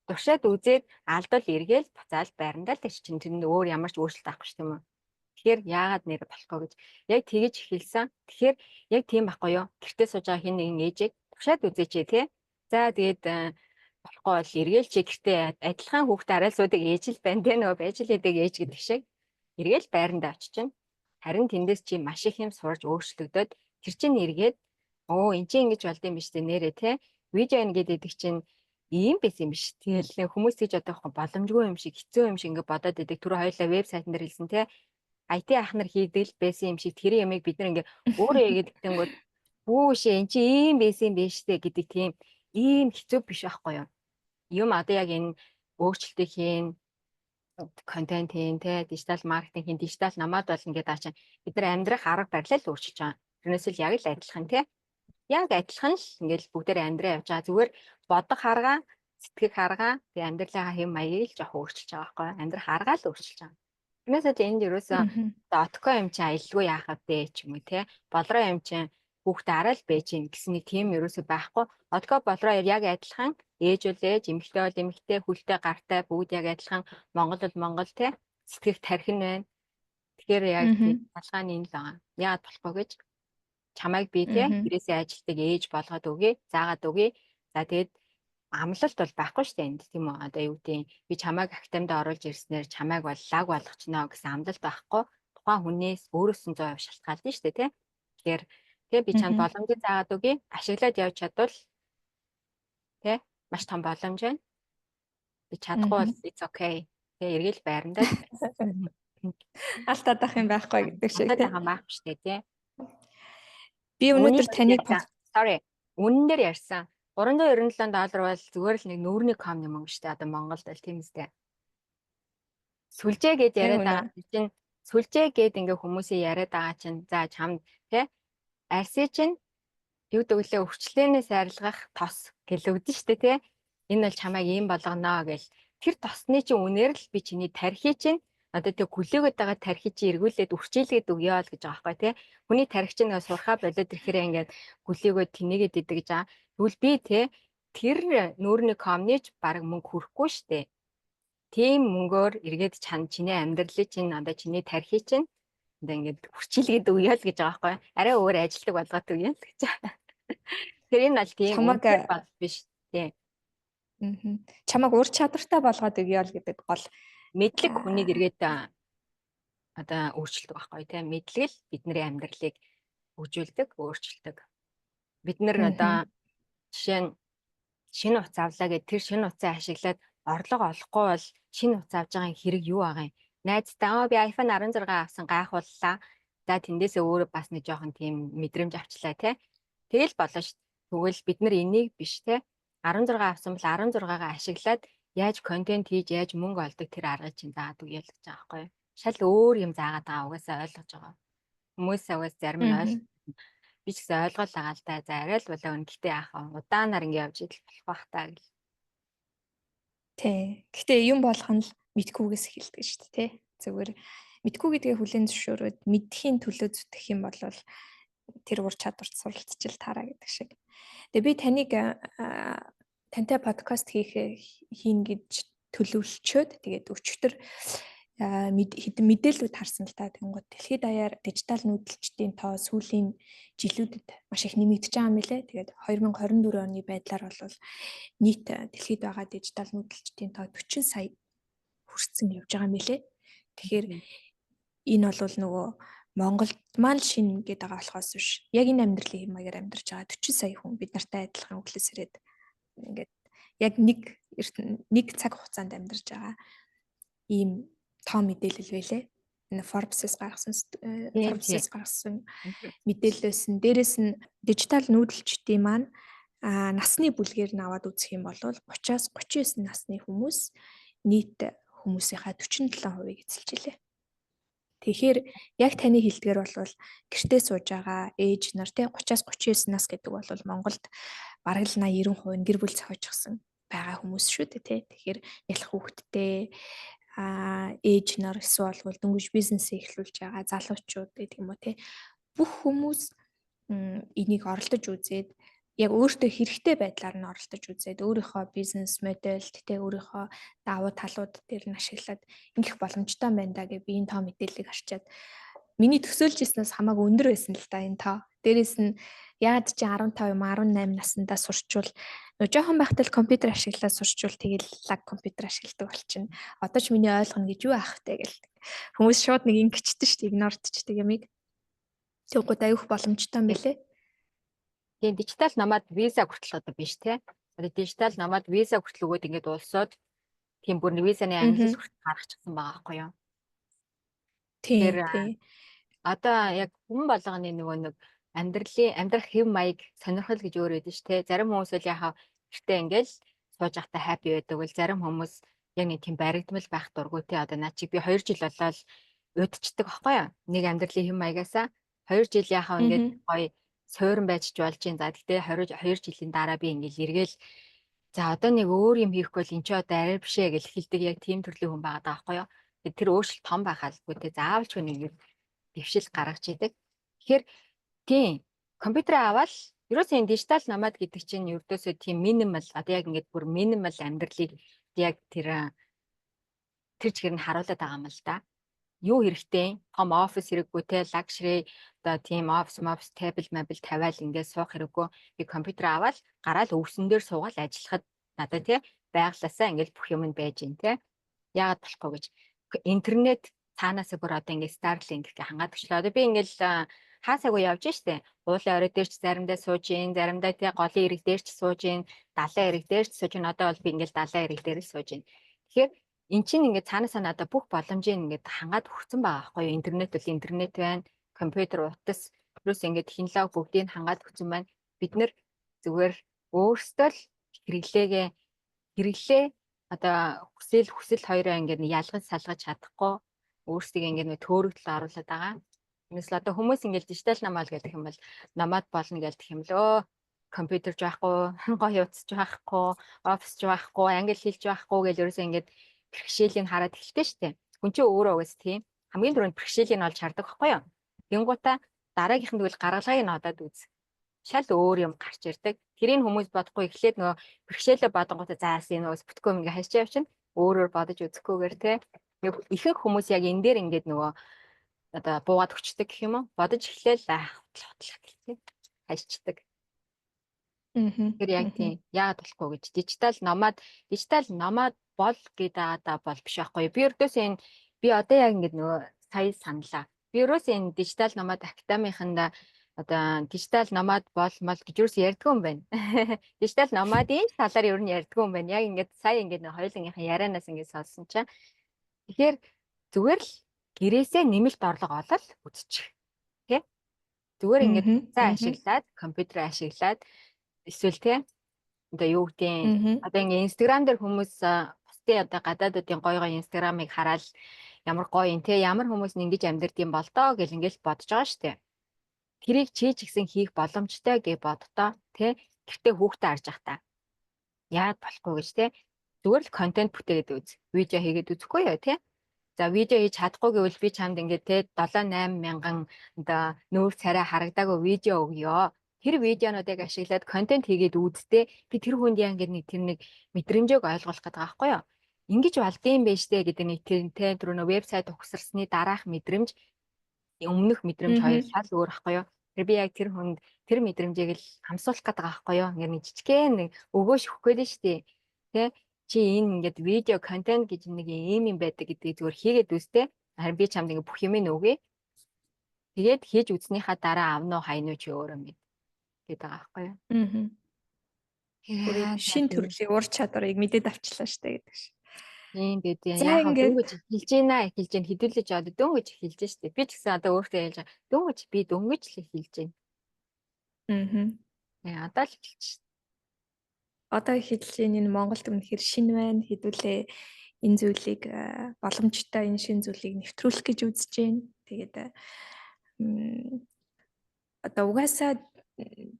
Туршаад үзээд алдвал эргээл буцаал байрандаа л чинь тэр өөр ямар ч өөрчлөлт авахгүй шүү дээ юм. Тэгэхээр яагаад нэр болохгүй гэж яг тэгэж хэлсэн. Тэгэхээр яг тийм байхгүй юу. Гэртээ сууж байгаа хин нэгэн ээжийг туршаад үзээч те. За тэгээд болохгүй бол эргээл чи гэртээ адилхан хүүхдээ араалсуудыг ээж л байна те нөгөө байж л эдэг ээж гэдэг шиг эргээл байрандаа очиж. Харин тэндээс чи маш их юм сурж өөрчлөгдөд тэр чинь эргээд оо эн чинь ингэж болд юм биш үү нэрээ те видео ингээд идэг чинь ийм байсан юм биш. Тэгэл хүмүүс тийж одоо боломжгүй юм шиг хэцүү юм шиг ингээд бодоод идэг түр хоёлаа вебсайтн дээр хэлсэн те IT ах нар хийдэг л байсан юм шиг тэр ямыг бид нар ингээд өөрөө яагээд гэтэнгүүт бүүшээ эн чинь ийм байсан юм биш үү гэдэг тийм ийм хэцүү биш байхгүй юу. Юм одоо яг энэ өөрчлөлтийг хийн контент хийн те дижитал маркетинг хийн дижитал намаад болно гэдэг чинь бид нар амьдрах арга барилаа л өөрчилж байгаа. Тэрнээс л яг л адилхан те. Яг адилхан л ингээл бүгдээр амьдраа явж байгаа. Зүгээр бодох арга, сэтгэх арга, тэгээ амьдралынхаа хэм маягийг л жоох өөрчилж байгаа байхгүй юу. Амьдрах аргаа л өөрчилж байгаа. Тэрнээс л энд ерөөсөө отко юм чи аялгүй яахав дээ ч юм уу те. Болроо юм чи хүүхдээ араа л байж гин гэсэн нэг тийм ерөөсөө байхгүй. Отко болроо яг адилхан ээж үл ээж, эмэгтэй бол эмэгтэй, хүлтэй гартай бүгд яг адилхан Монгол бол Монгол те. Сэтгэх тархин байна. Тэгэхээр яг тийм ялгааны энэ л байгаа. Яагаад болохгүй гэж чамайг би те гэрээсээ ажилтдаг ээж болгоод өгье, заагаад өгье. За тэгээд амлалт бол байхгүй шүү дээ энд тийм үү. Одоо юу гэдэг би чамайг актемд оруулж ирснээр чамайг бол лаг болгочихно гэсэн амлалт байхгүй. Тухайн хүнээс өөрөөс нь 100% шалтгаална шүү дээ те. Тэгэхээр тэгээ би чамд боломжийг заагаад өгье. Ашиглаад явж чадвал тэ маш том боломж байна. Би чадахгүй бол it's okay. Тэгээ эргэл байрандаа алт адах юм байхгүй гэдэг шиг тийм. Алт байх шүү дээ тий. Би өнөөдөр таныг sorry. Үнэн дээр ярьсан. $397 бол зүгээр л нэг нүүрний ком юм шүү дээ. Одоо Монголд л тийм үстэй. Сүлжээ гэж яриад байгаа чинь сүлжээ гэд ингээ хүмүүсийн яриад байгаа чинь за чамд тий арси чинь юу гэвэл өвчлөөнөөс арилгах тос гэлэгдэн штэ тий. Энэ бол чамайг ийм болгоно гэл. Тэр тосны чинь үнээр л би чиний тархи чинь одоо тэг гүлээгөөд байгаа тархи чинь эргүүлээд үрчилгээд өгөө л гэж байгаа байхгүй тий. Хүний тархи чинь нэг сурхаа болоод ирэхээр ингээд гүлээгөөд тэнийгээд идэг гэж байгаа. Тэгвэл би тий тэр нүүрний комнич баг мөнгө хүрхгүй штэ. Тийм мөнгөөр эргээд чиний амьдралыг чинь одоо чиний тархи чинь ингээд үрчилгээд өгөө л гэж байгаа байхгүй. Арай өөр ажилтдаг болгоод өгөө л гэж байгаа. Тэр энэ бол тийм бол биш тий. Чамайг ур чадвартай болгоод өгье л гэдэг гол мэдлэг хүнийг эргээд одоо өөрчилдөг байхгүй тий. Мэдлэг бидний амьдралыг хөгжүүлдэг, өөрчилдөг. Бид нар одоо жишээ нь шинэ утас авлаа гэд тэр шинэ утсаа ашиглаад орлого олохгүй бол шинэ утас авж байгаа хэрэг юу байгаа юм? Найзтаа би iPhone 16 авсан гайхууллаа. За тэндээсээ өөрөө бас нэг жоохон тийм мэдрэмж авчлаа те. Тэгэл болно ш. Тэгвэл бид нар энийг биш те. 16 авсан бол 16-гаа ашиглаад яаж контент хийж яаж мөнгө олдог тэр аргыг чинь заадаг үйл гэж байгаа байхгүй юу? Шал өөр юм заагаад байгаа угаасаа ойлгож байгаа. Хүмүүсээ угаас зарим нь ойлгох. Би ч гэсэн ойлгол байгаа л да. За арай л болоо үнэлтэй яахаа. Удаанаар ингэ явж идэл болох бах таа гэл. Тий. Гэхдээ юм болох нь л мэдхгүйгээс эхэлдэг шүү дээ, тий. Зүгээр мэдхүү гэдгээ хүлээн зөвшөөрөөд мэдхийн төлөө зүтгэх юм бол тэр ур чадварт суралцчихэл таараа гэдэг шиг. Тэгээ би таныг тантай подкаст хийн гэж төлөвлөчөөд тэгээд өчигдөр хэдэн мэдээлүүд харсан л та тэнгууд дэлхийд даяар дижитал нүүдэлчдийн тоо сүүлийн жилүүдэд маш их нэмэгдэж байгаа юм лээ. Тэгээд 2024 оны байдлаар бол нийт дэлхийд байгаа дижитал нүүдэлчдийн тоо 40 сая хүрсэн явж байгаа юм лээ. Тэгэхээр энэ бол нөгөө Монголд маань шинэ гэдэг байгаа болохоос биш. Яг энэ амьдралын хэм маягаар амьдарч байгаа 40 сая хүн бид нартай адилхан өглөөс ирээд ингээд яг нэг цаг хугацаанд амьдарч байгаа ийм тоо мэдээлэл байлээ. Энэ Forbes-с гаргасан мэдээлэлээс нь дээрэс нь дижитал нүүдэлчдийн маань насны бүлгээр нь аваад үзэх юм бол 30-аас 39 насны хүмүүс нийт хүмүүсийнхаа 47% эзэлж илээ. Тэгэхээр яг таны хэлдгээр бол гэртээ сууж байгаа ээж нар те 30-аас 39 нас гэдэг бол Монголд бараг л 80-90% гэр бүл зохиожсон байгаа хүмүүс шүү дээ те. Тэгэхээр ялах хүүхэдтэй ээж нар эсвэл дөнгөж бизнесээ эхлүүлж байгаа залуучууд гэдэг юм уу те. Бүх хүмүүс энийг оролдож үзээд яг өөртөө хэрэгтэй байдлаар нь оролдож үзээд өөрийнхөө бизнес модельд те өөрийнхөө давуу талууд дээр нь ашиглаад ингэх боломжтой байна да гэж би энэ тоо мэдээллийг харчаад миний төсөөлж ирснээс хамаагүй өндөр байсан л да энэ тоо. Дээрээс нь яад чи 15 юм 18 наснда сурчвал жоохон байхтай л компьютер ашиглаад сурчвал тэгэл лаг компьютер ашигладаг болчихно. Одоо ч миний ойлгоно гэж юу аах вэ гэл. Хүмүүс шууд нэг ингэчтэй шүү дээ игнордчихдаг ямиг. Тэгвэл аюух боломжтой юм билэ. Тийм дижитал намаад виза хүртэл одоо биш те. Одоо дижитал намаад виза хүртэл өгөөд ингээд улсууд тийм бүр визаны англи хүртэл гаргачихсан байгаа байхгүй юу? Тийм. Одоо яг хүн болгоны нөгөө нэг амьдрах хэв маяг сонирхол гэж өөр өгдөө ш те. Зарим хүмүүс л яхаа гэртээ ингээд сууж байхдаа хаппи байдаг. Бол зарим хүмүүс яг нэг тийм баригдмал байх дургүй те. Одоо наа чи би 2 жил болоод удирчдаг байхгүй юу? Нэг амьдралын хэв маягаасаа 2 жил яхаа ингээд гоё суурин байж болж юм. За тэгтээ 2 жилийн дараа би ингээд эргээл за одоо нэг өөр юм хийхгүй бол эн чи одоо арай бишээ гэж хэлдэг яг тийм төрлийн хүн байгаа даахгүй юу? Тэр өөрчлөлт том байхаалгүй те. Заавалч нэг дэвшил гаргаж идэг. Тэгэхээр тийм компьютер аваад ерөөсөө энэ дижитал намаад гэдэг чинь ердөөсөө тийм минимал одоо яг ингээд бүр минимал амьдралыг яг тэр чигээр нь харуулдаг байгаа юм л да. Юу хэрэгтэй? Том офис хэрэггүй те лагшри одоо тийм офис тейбл мабл тавиал ингээд суух хэрэггүй. Би компьютер аваад гараал өвсөн дээр суугаад ажиллахад надад те байглаасаа ингээд бүх юм нь байж гин те. Яагаад болохгүй гэж интернет цаанаасаа бүр одоо ингээд Starlink гэх хангаад өчлөө. Одоо би ингээд хаасаагүй явж штэ. Уулын орой дээр ч заримдаа сууж гин, заримдаа те голын ирэг дээр ч сууж гин, далайн ирэг дээр ч сууж гин. Одоо бол би ингээд далайн ирэг дээр л сууж гин. Тэгэхээр эн чинь ингээд цаанаасаа надад бүх боломжийг ингээд хангаад өгсөн байгаа байхгүй юу? Интернет бол интернет байна, компьютер утас плюс ингээд технологи бүгдийг хангаад өгсөн байна. Бид нэр зүгээр өөрсдөө л хэрэглээ одоо хүсэл хоёроо ингээд ялгаж салгаж чадахгүй өөрсдөө ингээд нэг төөрөгдөл оруулаад байгаа. Эсвэл одоо хүмүүс ингээд дижитал намаал гэдэг юм бол намаад болно гэдэг юм лөө. Компьютер ч байхгүй, гоё утас ч байхгүй, офис ч байхгүй, англи хэл ч байхгүй гэж ерөөсөө ингээд бэрхшээлийг хараад эхэлдэг шүү дээ. Хүн чинь өөрөө угс тийм хамгийн түрүүнд бэрхшээлийг нь олж хардаг байхгүй юу? Тэнгуутаа дараагийнх нь тэгвэл гаргалгааг нь одоод үз. Шал өөр юм гарч ирдэг. Тэрийг хүмүүс бодохгүй эхлээд нөгөө бэрхшээлээ бодонгуудаа заас энэ уус бүтгөө ингээ хашиж явчихна. Өөрөөр бодож үзэхгүйгээр те. Ихэнх хүмүүс яг энэ дээр ингээд нөгөө одоо буугаад өчтдөг гэх юм уу? Бодож эхлээл хотлоо гэх хашичдаг. Тэр яг тийм яагаад болохгүй гэж дижитал намаад бол гэдэг бол биш байхгүй. Би ердөөсөө энэ би одоо яг ингээд нөгөө сая саналаа. Би ерөөсөө энэ дижитал намаад академийнханда одоо дижитал номад болмол гэж юус ярьдгүй юм байна. Дижитал номадын талаар ер нь ярьдгүй юм байна. Яг ингээд сая ингээд хоёулынхаа ярианаас ингээд сонссон чинь тэгэхээр зүгээр л гэрээсээ нэмэлт орлого олол үзчих. Тэ? Зүгээр ингээд цаа ашиглаад, компьютер ашиглаад эсвэл тэ одоо юу гэдэг одоо ингээд Instagram дээр хүмүүс бусдын одоо гадаадуудын гоё гоё Instagram-ыг хараад ямар гоё юм те ямар хүмүүс нь ингэж амьдрдсан бол доо гэл ингээд бодож байгаа шүү дээ. Тэрийг чи ч гэсэн хийх боломжтой гэж боддоо те гэхдээ хүүхдээ харж ах та. Яагаад болохгүй гэж те зүгээр л контент бүтээгээд үз. Видео хийгээд үзэхгүй юу те. За видео хийж чадахгүй гэвэл би чамд ингээд те 7-8 мянган одоо нүүр царай харагдаагүй видео өгье. Тэр видеонуудыг ашиглаад контент хийгээд үзтээ би тэр хүнд яа ингээд нэг тэр нэг мэдрэмжийг ойлгуулах гэдэг байгаа байхгүй юу? Ингиж болдсон байж тээ гэдэг нэг те тэр нөө вебсайт ухсарсны дараах мэдрэмж өмнөх мэдрэмж хоёр шал өөр байхгүй юу? Тэр би яг тэр хүнд тэр мэдрэмжийг л хамсуулах гэдэг байгаа байхгүй юу? Ингээд нэг жижигхэн нэг өгөөш өгөх гээд нь штий. Тэ чи энэ ингээд видео контент гэж нэг юм байдаг гэдгийг зүгээр хийгээд үзтээ. Харин би чамд ингээд бүх юм өгье. Тэгээд хийж үзнийхаа дараа авнуу хайнуу чи өөрөө мэд гэдэг байгаа байхгүй юу? Шин төрлийн ур чадварыг мэдээд авчлаа штэ гэдэг шиг. Тийм дээ. Яг дөнгөж хэлж гинэ хэдүүлж одоо дөнгөж хэлж штэ. Би ч гэсэн одоо өөртөө хэлж байгаа. Дөнгөж би дөнгөж л хэлж байна. Одоо л хэлж штэ. Одоо хэллийн энэ Монголд үнэхээр шин байна. Хэдүүлээ энэ зүйлийг боломжтой энэ шин зүйлийг нэвтрүүлэх гэж үзэж байна. Тэгээд одоо угаасаа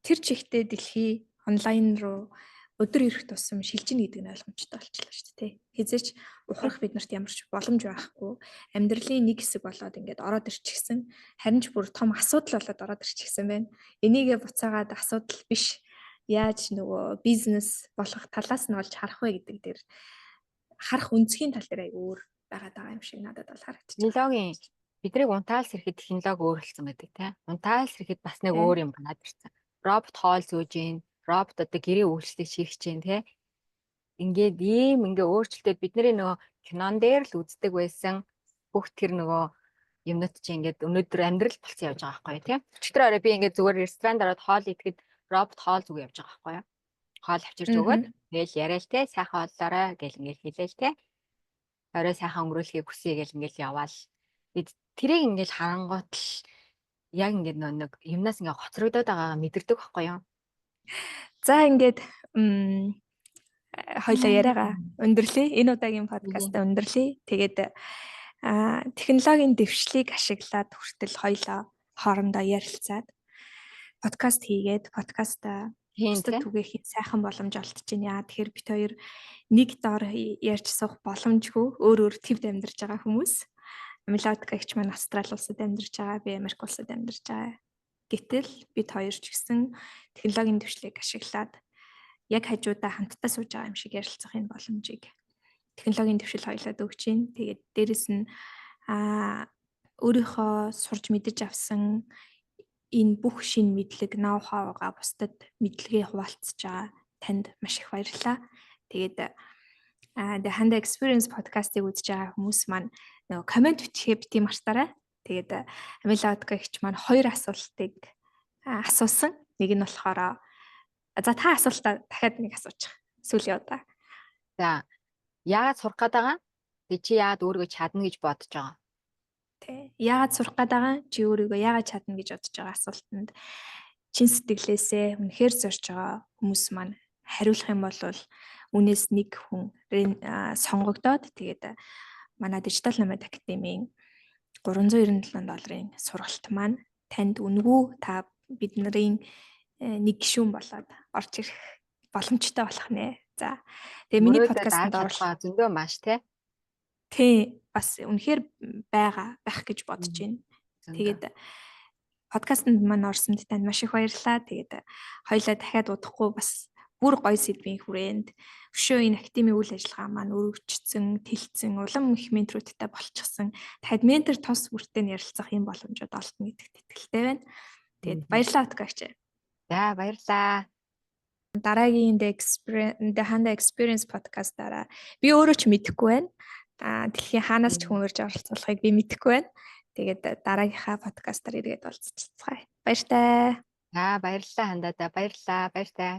тэр чигтээ дэлхий онлайн руу өдөр ирэх тусам шилжинэ гэдэг нь ойлгомжтой болчихлоо шүү дээ. Хизээч ухрах биднэрт ямар ч боломж байхгүй. Амьдралын нэг хэсэг болоод ингээд ороод ирчихсэн. Харин ч бүр том асуудал болоод ороод ирчихсэн байна. Энийгээ буцаагаад асуудал биш. Яаж нөгөө бизнес болох талаас нь олж харах вэ гэдэг дээр харах үнцгийн тал дээр аяг өөр байгаа юм шиг надад бол харагдчих. Технологийн бидрийг унтаал сэрхэд технологи өөрчлөсөн гэдэг тийм. Унтаал сэрхэд бас нэг өөр юм гараад ирсэн. Робот хоол зөөж гин, робот одоо гэрээ үйлчлэг хийх чинь тийм. Ингээд ийм ингээ өөрчлөлтөд бидний нөгөө кинон дээр л үздэг байсан бүх тэр нөгөө юмнууд чинь ингээд өнөөдөр амьдрал болсон явж байгаа байхгүй тийм. Өчигдөр орой би ингээд зүгээр ресторанд ороод хоол идэхэд робот хоол зүг явж байгаа байхгүй юу? Хоол авчирч өгөөд тэгэл яриа л те сайхан хооллоорой гэл ингээл хэлээл те. Орой сайхан өнгөрүүлэхийг хүсье гэл ингээл яваал. Тэрийг ингээл харангуут л яг ингээд нэг юмнаас ингээ гоцрогдоод байгаа мэдэрдэг байхгүй юу? За ингээд хоёлаа яриагаа өндөрлөе. Энэ удаагийн подкаст өндөрлөе. Тэгээд технологийн дэвшлиг ашиглаад хүртэл хоёлаа хоорондоо ярилцаад подкаст хийгээд подкаста бусдад түгээхийн сайхан боломж олдож байна. Тэгэхээр бид хоёр нэг доор ярьж суух боломжгүй өөр төвд амьдарч байгаа хүмүүс. Мелодикагч маань Австрали улсад амьдарч байгаа, би Америк улсад амьдарч байгаа. Гэтэл бид хоёр ч гэсэн технологийн дэвшлиг ашиглаад яг хажуудаа хамтдаа сууж байгаа юм шиг ярилцах энэ боломжийг технологийн дэвшил хоёулаад өгч байна. Тэгээд дээрэс нь өөрийнхөө сурж мэдэж авсан энэ бүх шинэ мэдлэг, ноу хавгаа бусдад мэдлэгээ хуваалцж байгаа танд маш их баярлалаа. Тэгээд The Handa Experience podcast-ыг үзэж байгаа хүмүүс маань нөгөө комент бичгээ бити мартаарай. Тэгээд Мелодикагч маань 2 асуултыг асуусан. Нэг нь болохоор за та асуултаа дахиад нэг асуучих. Сүүлийн удаа. За яагаад сурах гээд байгаа? Чи яагаад өөрийгөө чадна гэж бодож байгаа? Тэ. Яагаад сурах гээд байгаа? Чи өөрийгөө яагаад чадна гэж бодож байгаа асуултанд чин сэтгэлээсээ үнэхээр зорж байгаа хүмүүс маань хариулах юм бол үнээс нэг хүн сонгогдоод тэгээд манай Digital Nomad Academy-ийн $397 сургалт маань танд үнэгүй та бидний нэг гишүүн болоод орж ирэх боломжтой болох нэ. За. Тэгээ миний подкастт оруулах зөндөө маш тий бас үнэхээр байх гэж бодож байна. Тэгээд подкастт маань орсонд танд маш их баярлалаа. Тэгээд хоёлаа дахиад удахгүй бас бүр гоё сэдвийн хүрээнд өшөө энэ академийн үйл ажиллагаа маань өргөжцсөн, тэлцсэн, улам их менторуудтай болчихсон. Дахиад ментор тос бүртээ ярилцах юм боломжууд олдно гэдэгт итгэлтэй байна. Тэгээд баярлалаа Откагч. За баярлалаа. Дараагийн The Handa Experience podcast-аараа би өөрөө ч мэдэхгүй байна. Дэлхийн хаанаас ч хүн ирж оролцуулахыг би мэдэхгүй байна. Тэгээд дараагийнхаа подкастаар эргээд уулзцгаая. Баяр таа. За баярлалаа хандаа. Баярлалаа. Баяр таа.